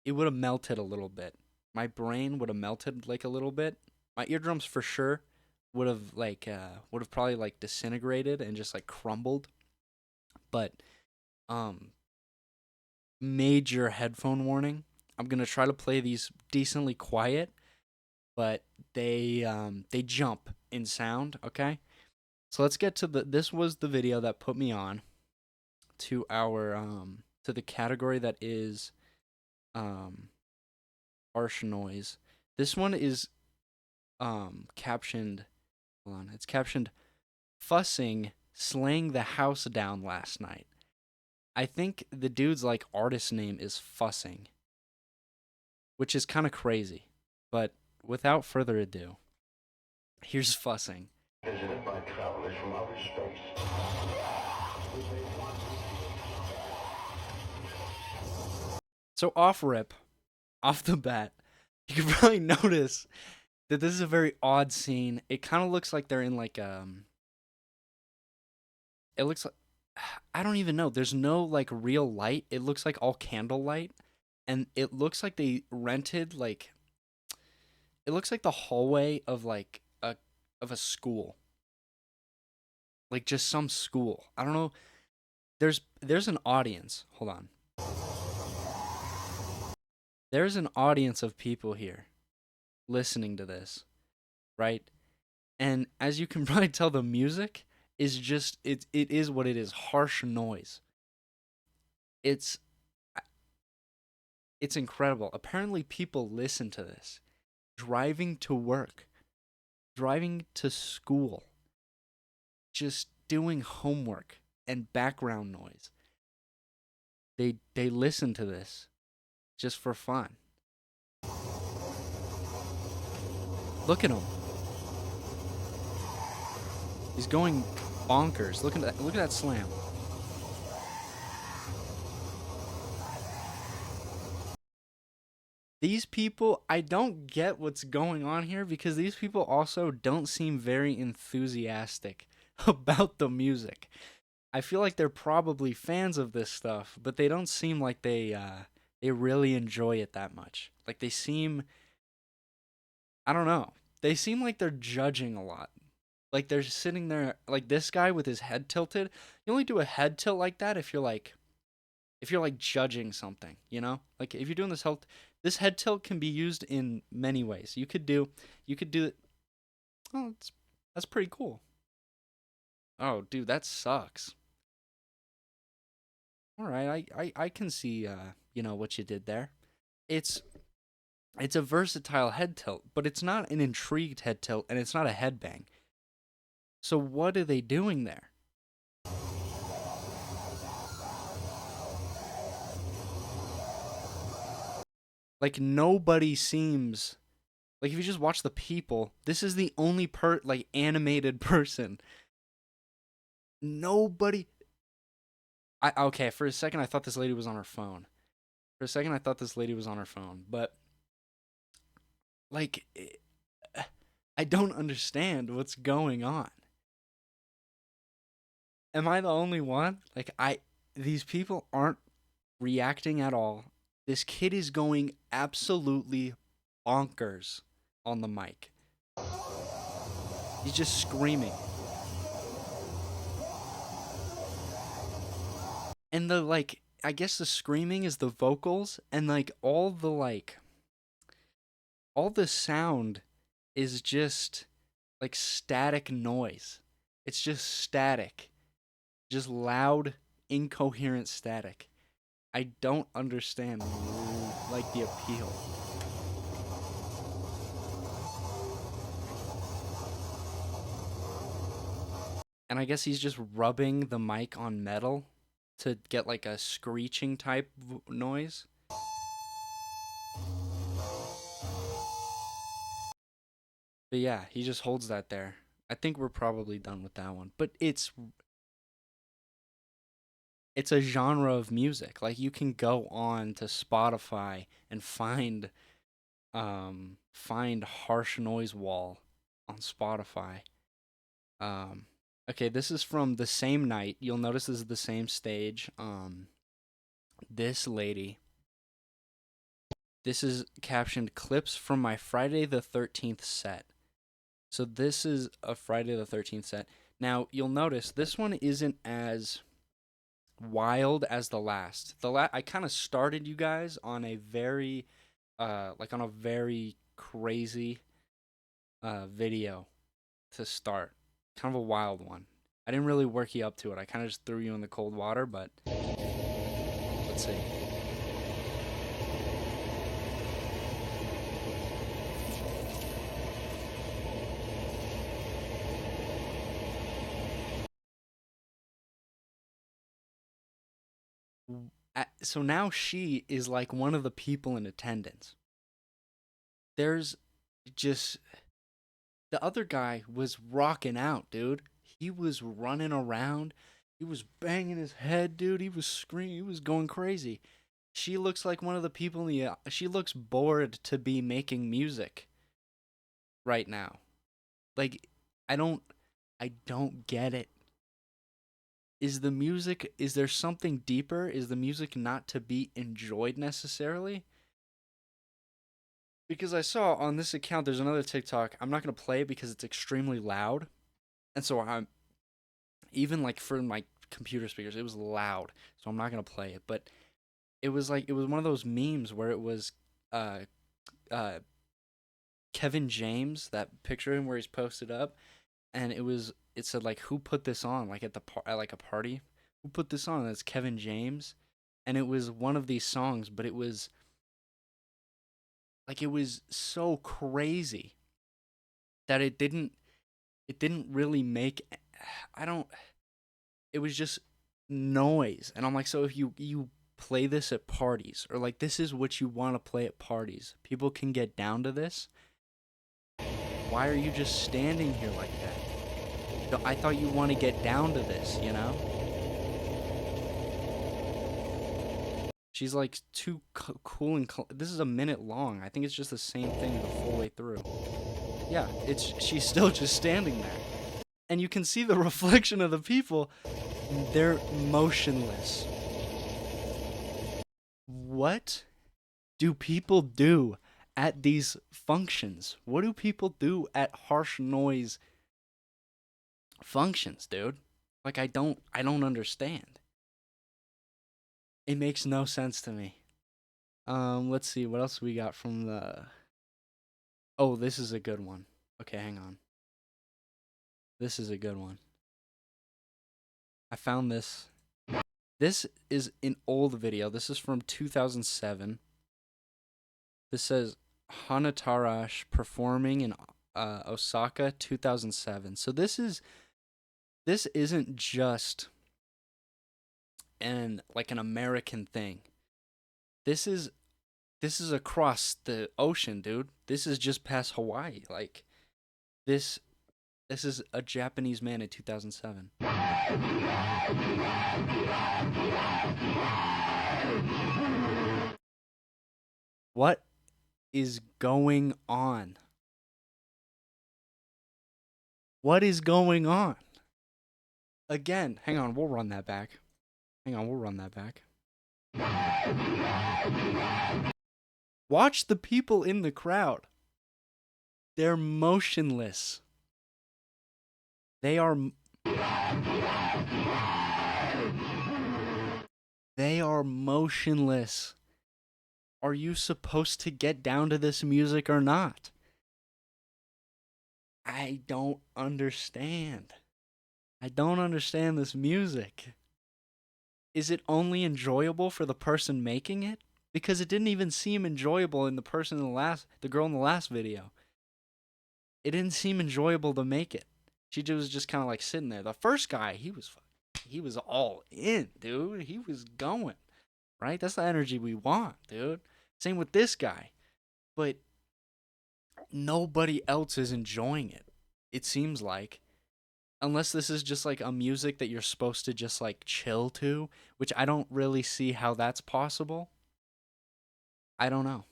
it would have melted a little bit. My brain would have melted like a little bit. My eardrums for sure would have probably like disintegrated and just like crumbled. But um major headphone warning. I'm going to try to play these decently quiet, but they jump in sound, okay? So let's get to this was the video that put me on to our to the category that is um harsh noise. This one is captioned, hold on, it's captioned fussing slaying the house down last night. I think the dude's like artist name is Fussing, which is kind of crazy. But without further ado, here's Fussing. Visited by travelers from outer space. So off rip, off the bat, you can probably notice that this is a very odd scene. It kind of looks like they're in like it looks like I don't even know. There's no like real light. It looks like all candlelight and it looks like they rented like it looks like the hallway of like a school. Like just some school. I don't know. There's an audience. Hold on. There's an audience of people here listening to this, right? And as you can probably tell, the music is just it is what it is. Harsh noise. It's it's incredible. Apparently, people listen to this driving to work, driving to school, just doing homework and background noise. They listen to this just for fun. Look at him. He's going bonkers. Look at that slam. These people, I don't get what's going on here because these people also don't seem very enthusiastic about the music. I feel like they're probably fans of this stuff, but they don't seem like they really enjoy it that much. Like they seem I don't know. They seem like they're judging a lot. Like they're sitting there like this guy with his head tilted. You only do a head tilt like that if you're like judging something, you know? Like if you're doing this head tilt can be used in many ways. You could do it. Oh, that's pretty cool. Oh, dude, that sucks. All right, I can see what you did there. It's it's a versatile head tilt, but it's not an intrigued head tilt, and it's not a headbang. So what are they doing there? Like nobody seems like if you just watch the people, this is the only like animated person. Nobody. I okay. For a second, I thought this lady was on her phone. For a second, I thought this lady was on her phone, but like, I don't understand what's going on. Am I the only one? Like, these people aren't reacting at all. This kid is going absolutely bonkers on the mic. He's just screaming. And the like I guess the screaming is the vocals and like all the sound is just like static noise. It's just static. Just loud, incoherent static. I don't understand like the appeal. And I guess he's just rubbing the mic on metal to get like a screeching type noise. But yeah, he just holds that there. I think we're probably done with that one. But it's a genre of music. Like you can go on to Spotify and find harsh noise wall on Spotify. Um okay, this is from the same night. You'll notice this is the same stage. This lady, this is captioned clips from my Friday the 13th set. So this is a Friday the 13th set. Now, you'll notice this one isn't as wild as the last. I kind of started you guys on a very like on a very crazy video to start. Kind of a wild one. I didn't really work you up to it. I kind of just threw you in the cold water, but let's see. So now she is like one of the people in attendance. There's just the other guy was rocking out, dude. He was running around. He was banging his head, dude. He was screaming. He was going crazy. She looks like one of the people in the. She looks bored to be making music right now. Like, I don't. I don't get it. Is the music. Is there something deeper? Is the music not to be enjoyed necessarily? Because I saw on this account, there's another TikTok. I'm not gonna play it because it's extremely loud, and so I'm even like for my computer speakers, it was loud, so I'm not gonna play it. But it was one of those memes where it was uh uh Kevin James, that picture of him where he's posted up, and it said like who put this on like at like a party, who put this on? And it's Kevin James, and it was one of these songs, but it was so crazy that it didn't really make I don't it was just noise. And I'm like, so if you play this at parties, or like this is what you want to play at parties, people can get down to this. Why are you just standing here like that? I thought you want to get down to this, you know? She's like too cool and this is a minute long. I think it's just the same thing the full way through. Yeah, it's she's still just standing there. And you can see the reflection of the people. They're motionless. What do people do at these functions? What do people do at harsh noise functions, dude? Like I don't understand. It makes no sense to me. Let's see what else we got from the. Oh, this is a good one. Okay, hang on. This is a good one. I found this. This is an old video. This is from 2007. This says Hanatarash performing in Osaka 2007. So this isn't just an American thing. This is across the ocean, dude. This is just past Hawaii. Like this this is a Japanese man in 2007. What is going on? What is going on? Again, hang on, we'll run that back. We'll run that back. Watch the people in the crowd. They're motionless. They are motionless. Are you supposed to get down to this music or not? I don't understand. I don't understand this music. Is it only enjoyable for the person making it? Because it didn't even seem enjoyable in the girl in the last video. It didn't seem enjoyable to make it. She was just kind of like sitting there. The first guy, he was all in, dude. He was going, right? That's the energy we want, dude. Same with this guy. But nobody else is enjoying it, it seems like. Unless this is just like a music that you're supposed to just like chill to, which I don't really see how that's possible. I don't know.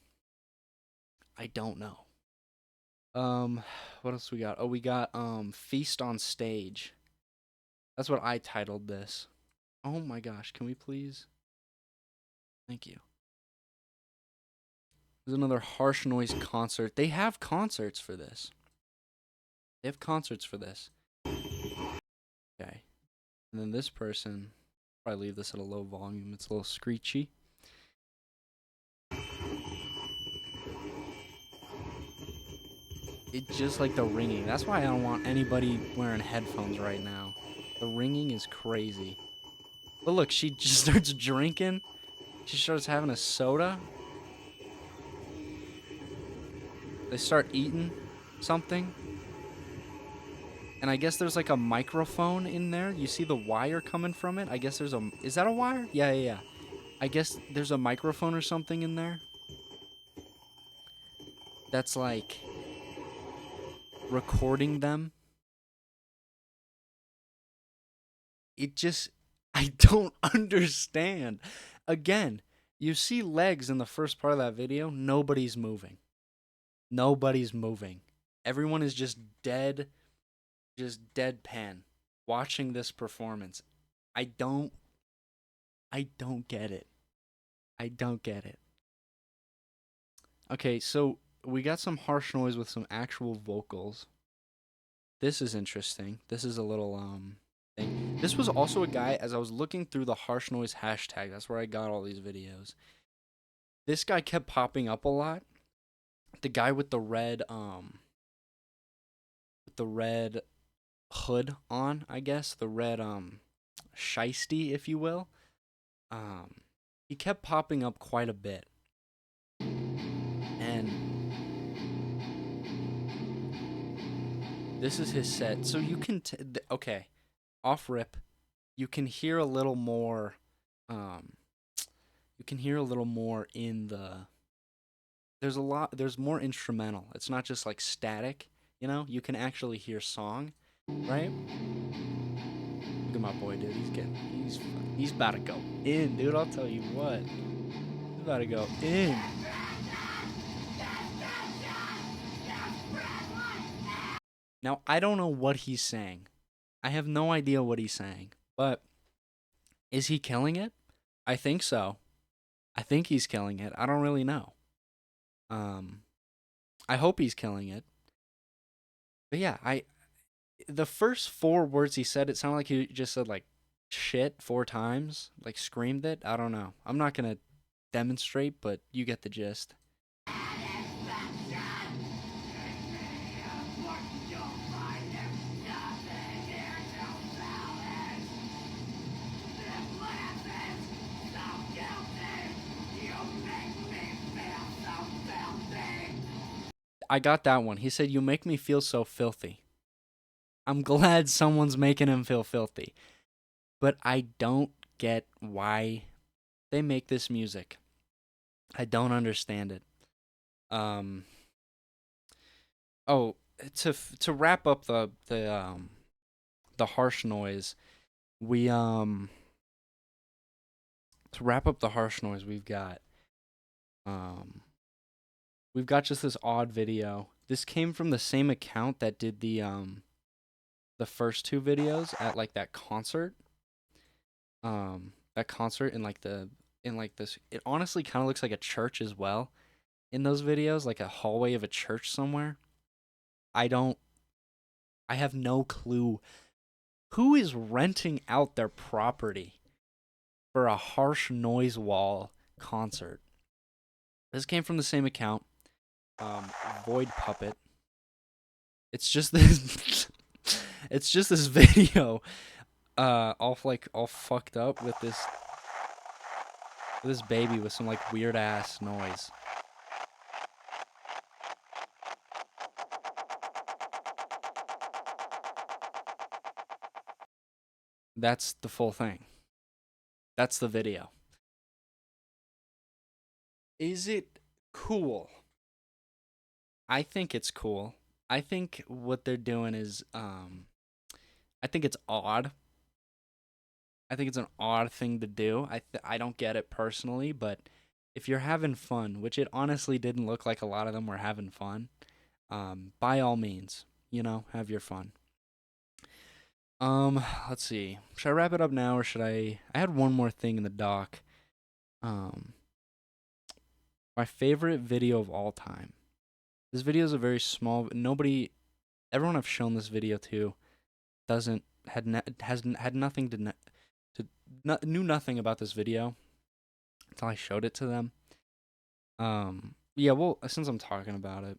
What else we got? Oh, we got Feast on Stage. That's what I titled this. Oh my gosh, can we please? Thank you. There's another Harsh Noise concert. They have concerts for this. Okay. And then this person, probably leave this at a low volume. It's a little screechy. It's just like the ringing. That's why I don't want anybody wearing headphones right now. The ringing is crazy. But look, she just starts drinking. She starts having a soda. They start eating something. And I guess there's like a microphone in there. You see the wire coming from it? I guess there's a... Is that a wire? Yeah. I guess there's a microphone or something in there. That's like... recording them. It just... I don't understand. Again, you see legs in the first part of that video. Nobody's moving. Everyone is just dead... just deadpan watching this performance. I don't get it. Okay, so we got some Harsh Noise with some actual vocals. This is interesting. This is a little thing. This was also a guy, as I was looking through the Harsh Noise hashtag, that's where I got all these videos. This guy kept popping up a lot. The guy with the red hood on, I guess, the red shiesty, if you will. He kept popping up quite a bit. And this is his set. So you can okay, off rip, you can hear a little more in the there's more instrumental. It's not just like static, you know? You can actually hear song, right? Look at my boy, dude. He's about to go in, dude. I'll tell you what. He's about to go in. Now, I don't know what he's saying. I have no idea what he's saying. But is he killing it? I think so. I think he's killing it. I don't really know. I hope he's killing it. But yeah, the first 4 words he said, it sounded like he just said like shit 4 times, like screamed it. I don't know. I'm not gonna demonstrate, but you get the gist. I got that one. He said, "You make me feel so filthy." I'm glad someone's making him feel filthy. But I don't get why they make this music. I don't understand it. Um oh, to wrap up the harsh noise, we to wrap up the harsh noise, um we've got just this odd video. This came from the same account that did the first two videos at like that concert. That concert in like this, it honestly kind of looks like a church as well in those videos, like a hallway of a church somewhere. I don't I have no clue who is renting out their property for a harsh noise wall concert. This came from the same account, um, Void Puppet. It's just this. It's just this video, all fucked up with this baby with some like weird ass noise. That's the full thing. That's the video. Is it cool? I think it's cool. I think what they're doing is, I think it's odd. I think it's an odd thing to do. I don't get it personally, but if you're having fun, which it honestly didn't look like a lot of them were having fun, by all means, have your fun. Let's see. Should I wrap it up now or should I? I had one more thing in the doc. Um, my favorite video of all time. This video is a very small. Everyone I've shown this video to doesn't had ne- has had nothing knew nothing about this video until I showed it to them. Yeah, well, since I'm talking about it,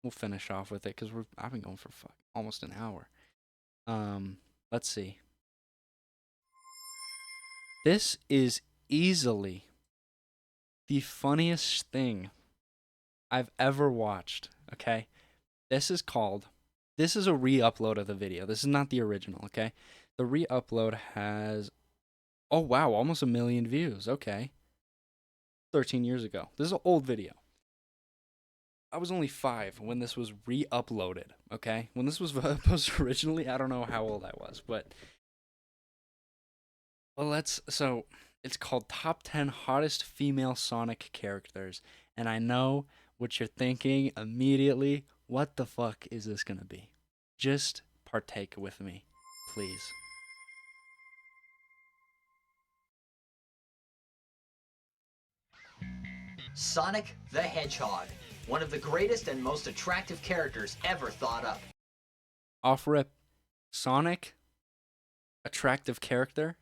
we'll finish off with it because I've been going for almost an hour. Let's see. This is easily the funniest thing I've ever watched. Okay, this is called. This is a re-upload of the video. This is not the original. Okay, the re-upload has. Oh wow, almost 1 million views. Okay, 13 years ago. This is an old video. I was only 5 when this was re-uploaded. Okay, when this was posted originally, I don't know how old I was, but well, it's called Top 10 Hottest Female Sonic Characters, and I know what you're thinking immediately. What the fuck is this gonna be? Just partake with me, please. Sonic the Hedgehog, one of the greatest and most attractive characters ever thought up. Off rip, Sonic, attractive character.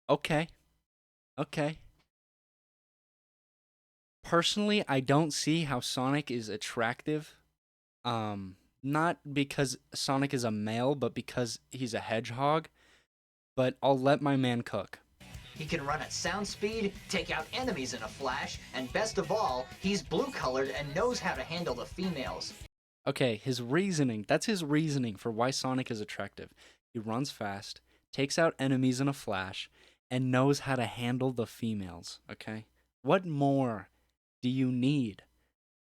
Okay, okay. Personally, I don't see how Sonic is attractive. Not because Sonic is a male, but because he's a hedgehog. But I'll let my man cook. He can run at sound speed, take out enemies in a flash, and best of all, he's blue-colored and knows how to handle the females. Okay, that's his reasoning for why Sonic is attractive. He runs fast, takes out enemies in a flash, and knows how to handle the females, okay? What more do you need?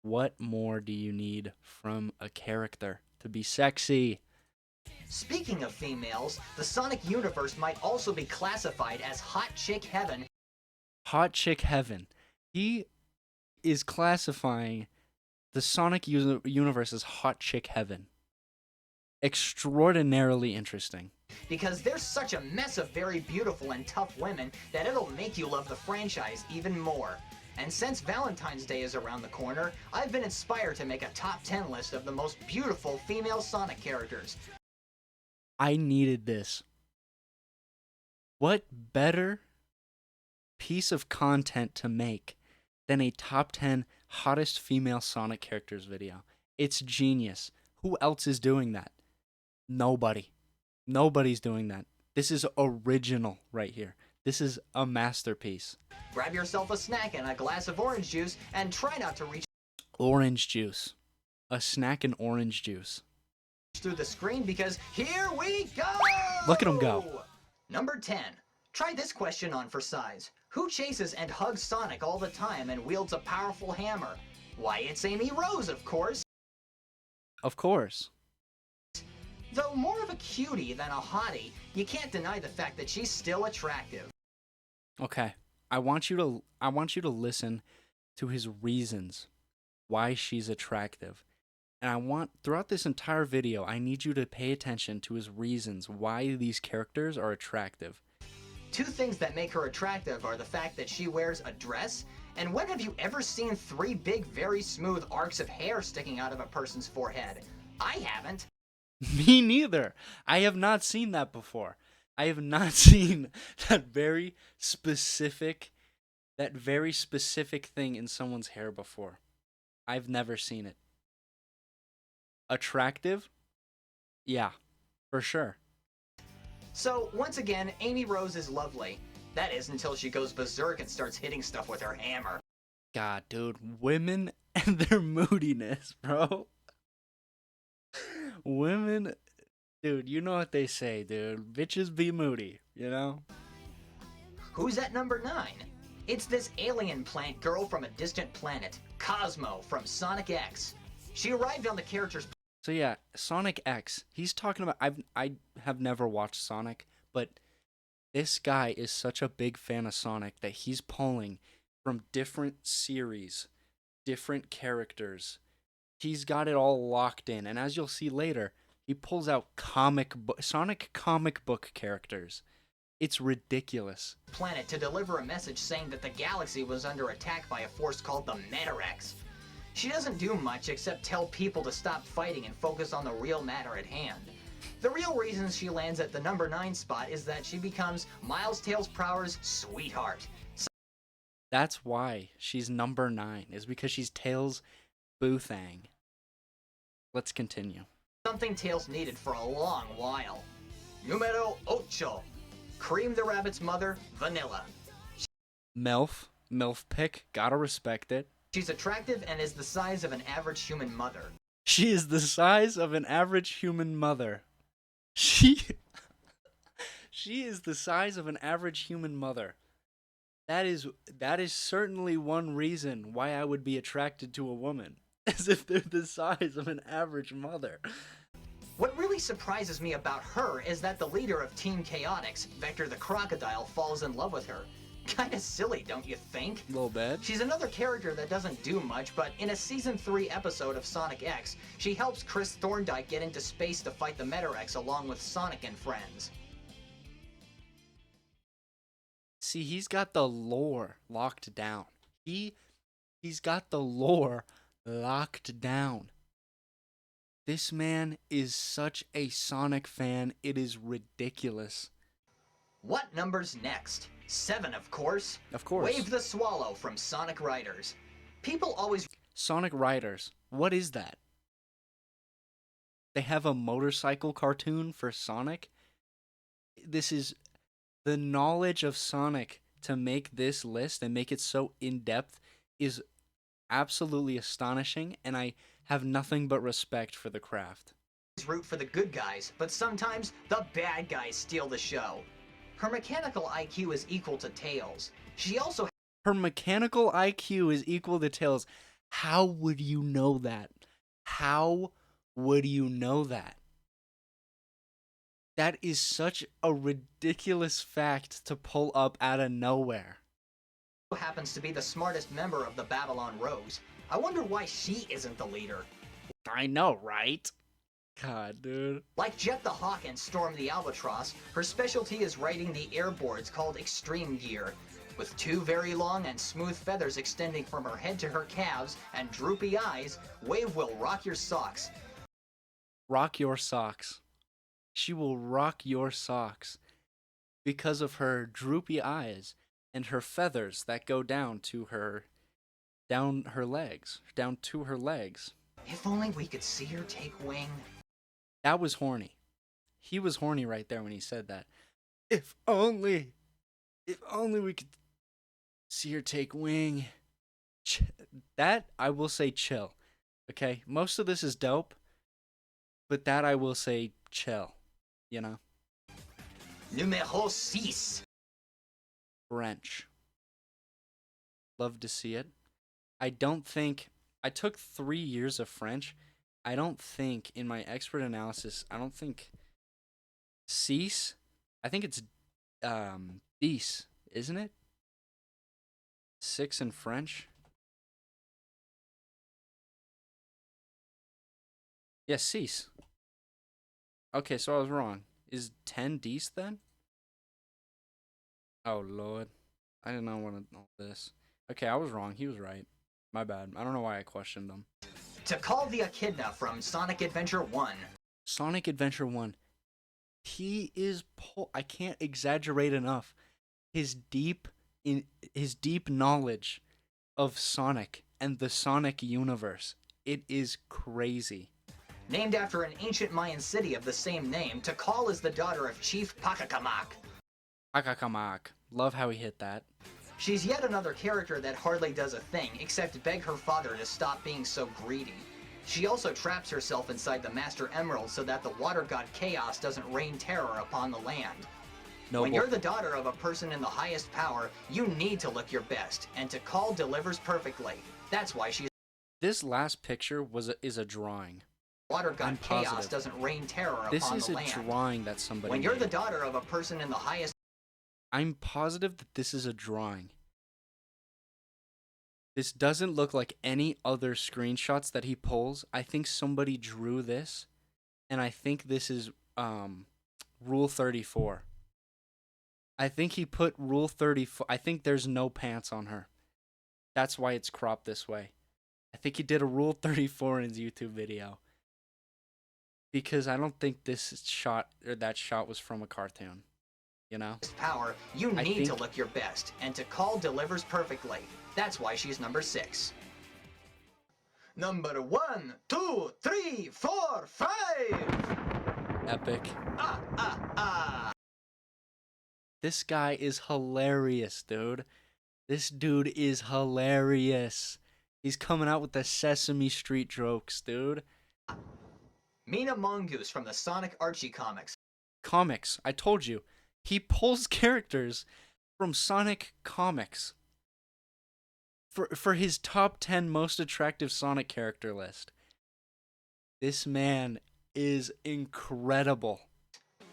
What more do you need from a character to be sexy? Speaking of females, the Sonic universe might also be classified as Hot Chick Heaven. Hot Chick Heaven. He is classifying the Sonic universe as Hot Chick Heaven. Extraordinarily interesting. Because there's such a mess of very beautiful and tough women that it'll make you love the franchise even more. And since Valentine's Day is around the corner, I've been inspired to make a top 10 list of the most beautiful female Sonic characters. I needed this. What better piece of content to make than a top 10 hottest female Sonic characters video? It's genius. Who else is doing that? Nobody. Nobody's doing that. This is original right here. This is a masterpiece. Grab yourself a snack and a glass of orange juice and try not to reach Orange juice. A snack and orange juice. Through the screen because here we go! Look at him go. Number 10. Try this question on for size. Who chases and hugs Sonic all the time and wields a powerful hammer? Why, it's Amy Rose, of course. Of course. Though more of a cutie than a hottie, you can't deny the fact that she's still attractive. Okay. I want you to listen to his reasons why she's attractive. And I want, throughout this entire video, I need you to pay attention to his reasons why these characters are attractive. Two things that make her attractive are the fact that she wears a dress, and when have you ever seen 3 big, very smooth arcs of hair sticking out of a person's forehead? I haven't. Me neither. I have not seen that before. I have not seen that very specific thing in someone's hair before. I've never seen it. Attractive? Yeah, for sure. So, once again, Amy Rose is lovely. That is, until she goes berserk and starts hitting stuff with her hammer. God, dude, women and their moodiness, bro. Women, dude, you know what they say, dude. Bitches be moody, you know? Who's at number 9? It's this alien plant girl from a distant planet, Cosmo from Sonic X. She arrived on the character's... So yeah, Sonic X. He's talking about... I have never watched Sonic, but this guy is such a big fan of Sonic that he's pulling from different series, different characters. He's got it all locked in, and as you'll see later, he pulls out Sonic comic book characters. It's ridiculous. Planet to deliver a message saying that the galaxy was under attack by a force called the Metarex. She doesn't do much except tell people to stop fighting and focus on the real matter at hand. The real reason she lands at the number 9 spot is that she becomes Miles Tails Prower's sweetheart. That's why she's number 9, is because she's Tails Boothang. Let's continue. Something Tails needed for a long while. Numero 8. Cream the Rabbit's mother, Vanilla. MILF pick, gotta respect it. She's attractive and is the size of an average human mother. She is the size of an average human mother. She is the size of an average human mother. That is certainly one reason why I would be attracted to a woman, as if they're the size of an average mother. What really surprises me about her is that the leader of Team Chaotix, Vector the Crocodile, falls in love with her. Kinda silly, don't you think? A little bit. She's another character that doesn't do much, but in a Season 3 episode of Sonic X, she helps Chris Thorndike get into space to fight the Metarex along with Sonic and friends. See, he's got the lore locked down. He's got the lore locked down. This man is such a Sonic fan, it is ridiculous. What number's next? 7, of course. Of course. Wave the Swallow from Sonic Riders. People always... Sonic Riders. What is that? They have a motorcycle cartoon for Sonic? This is the knowledge of Sonic to make this list and make it so in-depth is absolutely astonishing, and I have nothing but respect for the craft. Root for the good guys, but sometimes the bad guys steal the show. Her mechanical IQ is equal to Tails. Her mechanical IQ is equal to Tails. How would you know that? How would you know that? That is such a ridiculous fact to pull up out of nowhere. Happens to be the smartest member of the Babylon Rose. I wonder why she isn't the leader. I know, right? God, dude. Like Jet the Hawk and Storm the Albatross, her specialty is riding the airboards called Extreme Gear. With 2 very long and smooth feathers extending from her head to her calves and droopy eyes, Wave will rock your socks. Rock your socks. She will rock your socks because of her droopy eyes and her feathers that go down to her legs. If only we could see her take wing. That was horny. He was horny right there when he said that. If only we could see her take wing. That, I will say, chill. Okay, most of this is dope, but that I will say chill, you know? Numéro 6. French. Love to see it. I don't think I took 3 years of French. I don't think in my expert analysis, I don't think cease. I think it's dix, isn't it? 6 in French. Yes, cease. Okay, so I was wrong. Is 10 dix then? Oh Lord, I did not want to know this. Okay, I was wrong. He was right. My bad. I don't know why I questioned him. To call the Echidna from Sonic Adventure 1. Sonic Adventure 1. He is I can't exaggerate enough his deep knowledge of Sonic and the Sonic universe. It is crazy. Named after an ancient Mayan city of the same name, Tikal is the daughter of Chief Pakakamak. Akakamak. Love how he hit that. She's yet another character that hardly does a thing except beg her father to stop being so greedy. She also traps herself inside the Master Emerald so that the water god Chaos doesn't rain terror upon the land. Noble. When you're the daughter of a person in the highest power, you need to look your best, and Tikal delivers perfectly. That's why she's... This last picture is a drawing. Water god Chaos doesn't rain terror upon the land. This is a drawing that somebody When you're made. the daughter of a person in the highest... I'm positive that this is a drawing. This doesn't look like any other screenshots that he pulls. I think somebody drew this, and I think this is Rule 34. I think he put Rule 34. I think there's no pants on her. That's why it's cropped this way. I think he did a Rule 34 in his YouTube video. Because I don't think this shot or that shot was from a cartoon. You know? Power, you need to look your best, and Tikal delivers perfectly. That's why she's number 6. Number 1, 2, 3, 4, 5. Epic. This guy is hilarious, dude. This dude is hilarious. He's coming out with the Sesame Street jokes, dude. Mina Mongoose from the Sonic Archie comics. Comics, I told you. He pulls characters from Sonic comics for his top 10 most attractive Sonic character list. This man is incredible.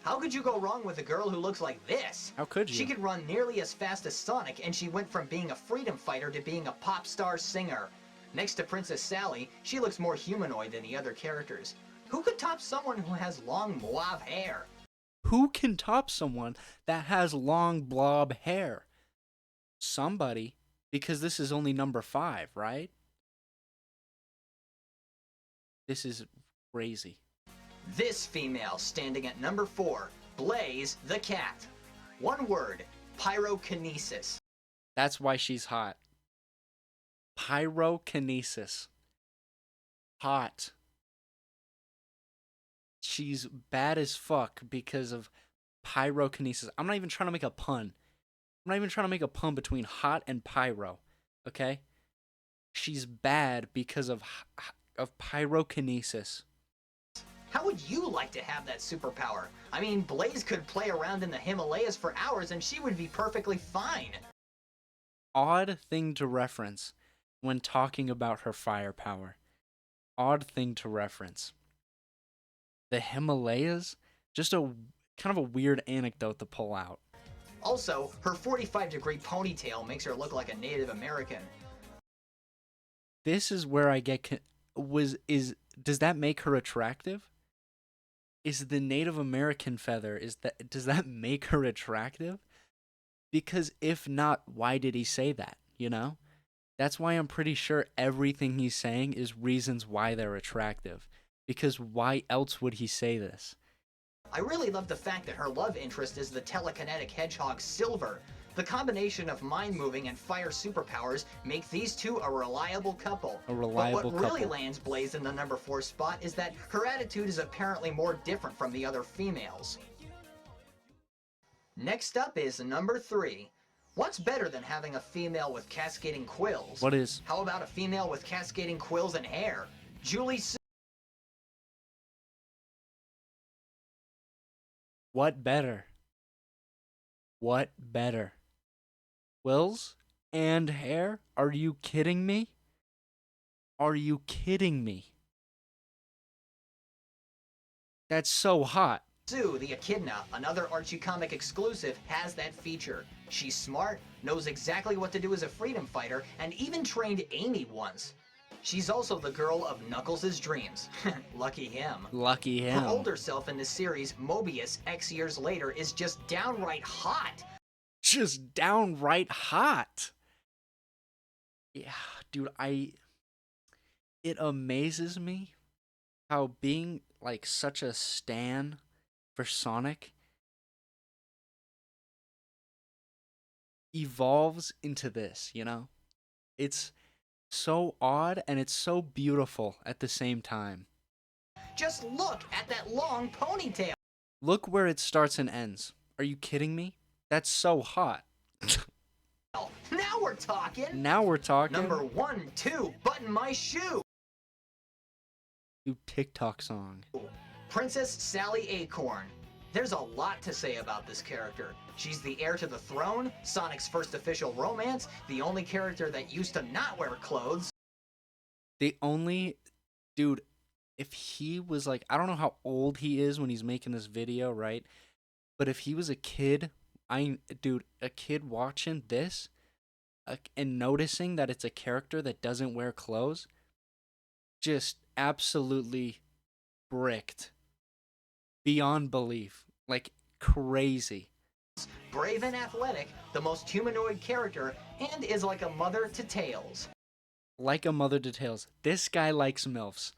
How could you go wrong with a girl who looks like this? How could you? She could run nearly as fast as Sonic, and she went from being a freedom fighter to being a pop star singer. Next to Princess Sally, she looks more humanoid than the other characters. Who could top someone who has long mauve hair? Who can top someone that has long blob hair? Somebody, because this is only number 5, right? This is crazy. This female standing at number 4, Blaze the cat. One word, pyrokinesis. That's why she's hot. Pyrokinesis. Hot. She's bad as fuck because of pyrokinesis. I'm not even trying to make a pun. I'm not even trying to make a pun between hot and pyro. Okay? She's bad because of pyrokinesis. How would you like to have that superpower? I mean, Blaze could play around in the Himalayas for hours and she would be perfectly fine. Odd thing to reference when talking about her firepower. Odd thing to reference. The Himalayas? Just a kind of a weird anecdote to pull out. Also, her 45-degree ponytail makes her look like a Native American. This is where I get does that make her attractive? Is the Native American feather does that make her attractive? Because if not, why did he say that, you know? That's why I'm pretty sure everything he's saying is reasons why they're attractive. Because why else would he say this? I really love the fact that her love interest is the telekinetic hedgehog Silver. The combination of mind-moving and fire superpowers make these two a reliable couple. A reliable couple. But what really couple. lands Blaze in the number 4 spot is that her attitude is apparently more different from the other females. Next up is number 3. What's better than having a female with cascading quills? What is? How about a female with cascading quills and hair? Julie Sue. What better? What better? Quills and hair? Are you kidding me? Are you kidding me? That's so hot. Sue, the Echidna, another Archie comic exclusive, has that feature. She's smart, knows exactly what to do as a freedom fighter, and even trained Amy once. She's also the girl of Knuckles' dreams. Lucky him. Lucky Her him. older self in the series, Mobius, X years later, is just downright hot. Just downright hot. Yeah, dude, it amazes me how being like such a stan for Sonic evolves into this, you know? It's so odd and it's so beautiful at the same time. Just look at that long ponytail. Look where it starts and ends. Are you kidding me? That's so hot. Now we're talking. Now we're talking. Number 1, 2, button my shoe. New TikTok song. Princess Sally Acorn. There's a lot to say about this character. She's the heir to the throne, Sonic's first official romance, the only character that used to not wear clothes. The only dude, if he was like, I don't know how old he is when he's making this video, right? But if he was a kid, a kid watching this and noticing that it's a character that doesn't wear clothes, just absolutely bricked beyond belief, like crazy. Brave and athletic, the most humanoid character, and is like a mother to Tails. Like a mother to Tails. This guy likes MILFs.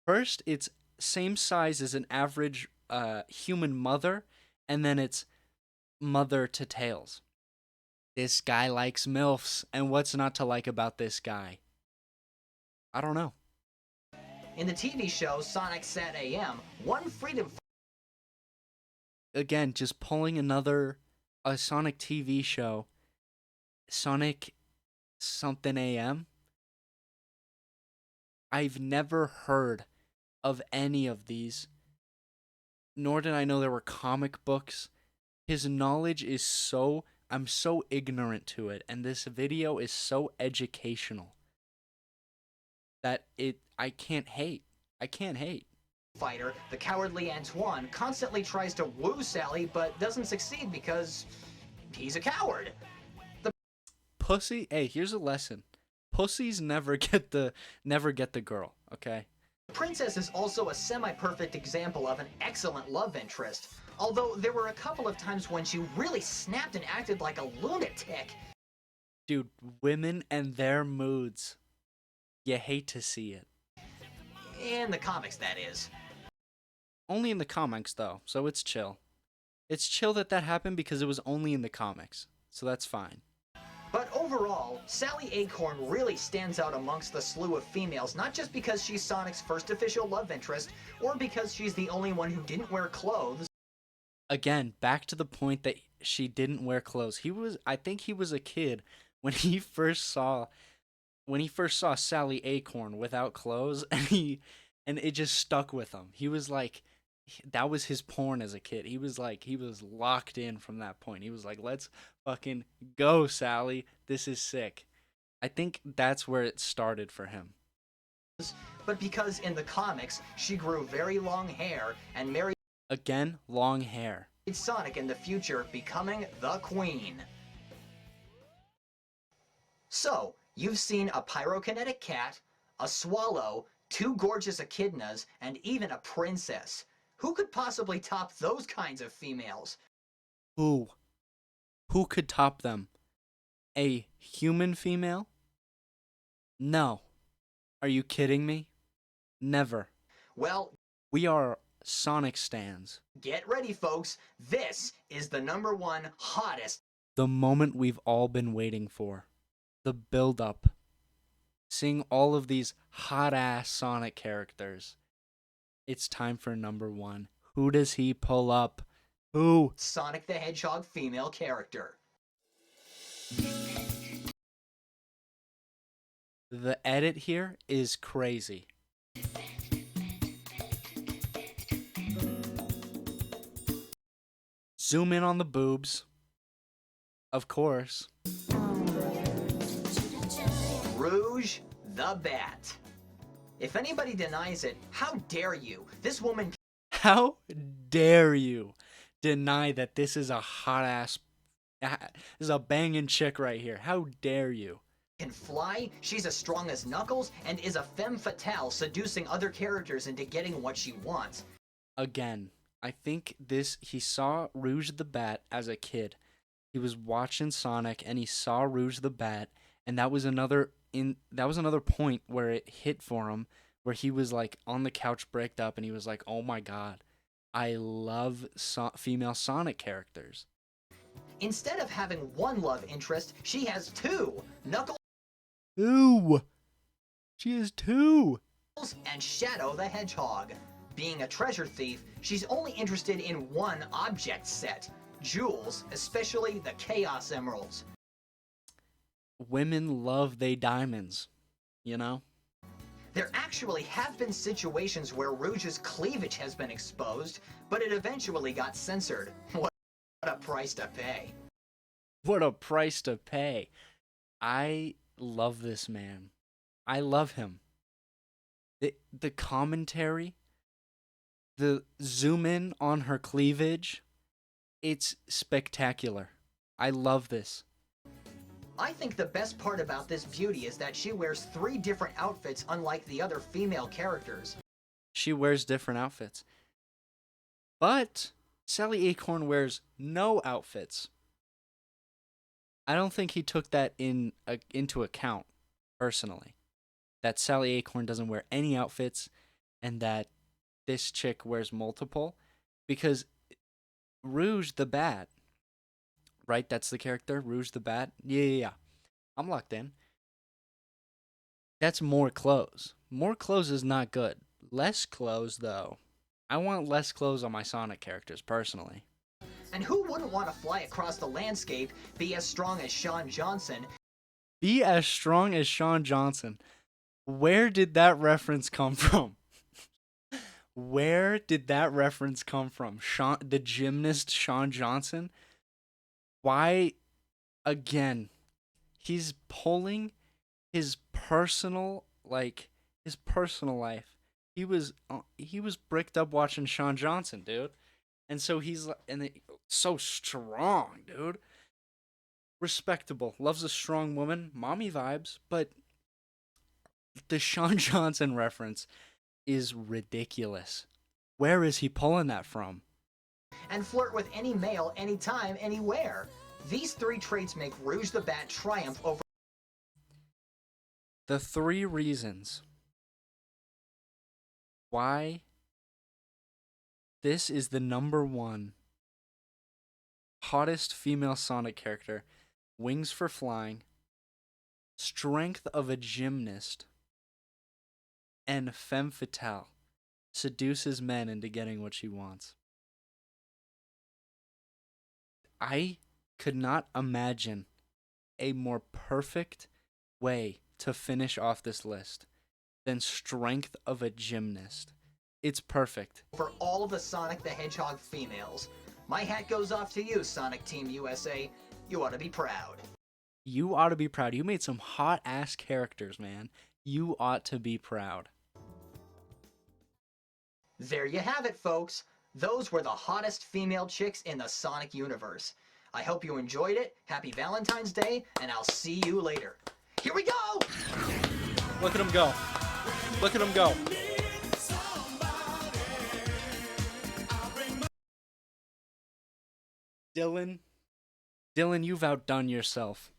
First, it's same size as an average human mother, and then it's mother to Tails. This guy likes MILFs, and what's not to like about this guy? I don't know. In the TV show Sonic Sat AM, one freedom Again, just pulling a Sonic TV show, Sonic something AM. I've never heard of any of these, nor did I know there were comic books. His knowledge is I'm so ignorant to it, and this video is so educational that I can't hate. I can't hate. fighter, the cowardly Antoine, constantly tries to woo Sally but doesn't succeed because he's a coward. Pussy, hey, here's a lesson. Pussies never get the girl, okay? The princess is also a semi-perfect example of an excellent love interest, although there were a couple of times when she really snapped and acted like a lunatic. Dude, women and their moods. You hate to see it. In the comics, that is. Only in the comics, though, so it's chill. It's chill that happened because it was only in the comics, so that's fine. But overall, Sally Acorn really stands out amongst the slew of females, not just because she's Sonic's first official love interest, or because she's the only one who didn't wear clothes. Again, back to the point that she didn't wear clothes. I think he was a kid when he first saw Sally Acorn without clothes, and it just stuck with him. He was like, that was his porn as a kid. He was locked in from that point. He was like, let's fucking go, Sally. This is sick. I think that's where it started for him. But because in the comics, she grew very long hair and married Again, long hair. Sonic in the future, becoming the Queen. So, you've seen a pyrokinetic cat, a swallow, 2 gorgeous echidnas, and even a princess. Who could possibly top those kinds of females? Who? Who could top them? A human female? No. Are you kidding me? Never. Well, We are Sonic stans. get ready, folks. This is the #1 hottest. The moment we've all been waiting for. The build-up. Seeing all of these hot-ass Sonic characters. It's time for #1. Who does he pull up? Who? Sonic the Hedgehog female character. The edit here is crazy. Zoom in on the boobs. Of course. Rouge the Bat. If anybody denies it, how dare you? This woman How dare you deny that this is a hot ass, this is a banging chick right here? How dare you? can fly, she's as strong as Knuckles, and is a femme fatale seducing other characters into getting what she wants. Again, I think he saw Rouge the Bat as a kid. He was watching Sonic and he saw Rouge the Bat, and that was another point where it hit for him, where he was like on the couch bricked up and he was like, "Oh my god, I love female Sonic characters." Instead of having one love interest, she has two. Knuckles Ooh. She is two. and Shadow the Hedgehog. Being a treasure thief, she's only interested in one object set. Jewels, especially the Chaos Emeralds. Women love they diamonds, you know? There actually have been situations where Rouge's cleavage has been exposed, but it eventually got censored. What a price to pay. What a price to pay. I love this man. I love him. The commentary, the zoom in on her cleavage, it's spectacular. I love this. I think the best part about this beauty is that she wears 3 different outfits unlike the other female characters. She wears different outfits. But Sally Acorn wears no outfits. I don't think he took that into account, personally. That Sally Acorn doesn't wear any outfits and that this chick wears multiple. Because Rouge the Bat, right? That's the character, Rouge the Bat. Yeah. I'm locked in. That's more clothes. More clothes is not good. Less clothes, though. I want less clothes on my Sonic characters, personally. And who wouldn't want to fly across the landscape, be as strong as Shawn Johnson? Be as strong as Shawn Johnson. Where did that reference come from? Where did that reference come from? The gymnast Shawn Johnson? Why, again, he's pulling his personal life. He was bricked up watching Shawn Johnson, dude. And so so strong, dude. Respectable. Loves a strong woman. Mommy vibes. But the Shawn Johnson reference is ridiculous. Where is he pulling that from? And flirt with any male, anytime, anywhere. These 3 traits make Rouge the Bat triumph over The 3 reasons why this is the number 1 hottest female Sonic character: wings for flying, strength of a gymnast, and femme fatale, seduces men into getting what she wants. I could not imagine a more perfect way to finish off this list than strength of a gymnast. It's perfect. for all the Sonic the Hedgehog females. My hat goes off to you, Sonic Team USA. You ought to be proud. You ought to be proud. You made some hot ass characters, man. You ought to be proud. There you have it, folks. Those were the hottest female chicks in the Sonic universe. I hope you enjoyed it. Happy Valentine's Day, and I'll see you later. Here we go! Look at him go. Look at him go. Dylan, you've outdone yourself.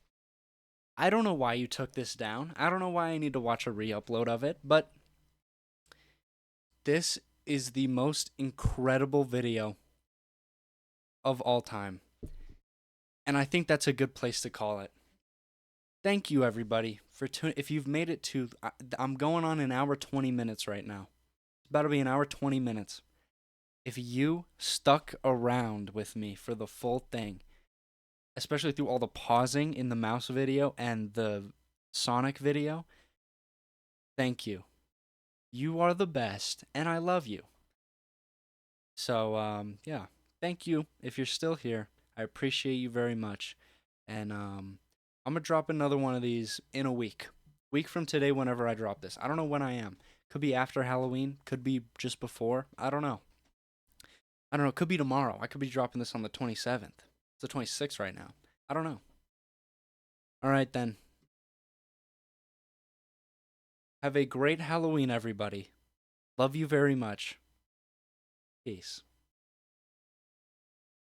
I don't know why you took this down. I don't know why I need to watch a re-upload of it, but this is the most incredible video of all time. And I think that's a good place to call it. Thank you, everybody, for if you've made it to... I'm going on an hour 20 minutes right now. It's about to be an hour 20 minutes. If you stuck around with me for the full thing, especially through all the pausing in the mouse video and the Sonic video, thank you. You are the best, and I love you. So, yeah, thank you if you're still here. I appreciate you very much. And I'm gonna drop another one of these in a week. Week from today, whenever I drop this. I don't know when I am. Could be after Halloween. Could be just before. I don't know. I don't know. Could be tomorrow. I could be dropping this on the 27th. It's the 26th right now. I don't know. All right then. Have a great Halloween, everybody. Love you very much. Peace.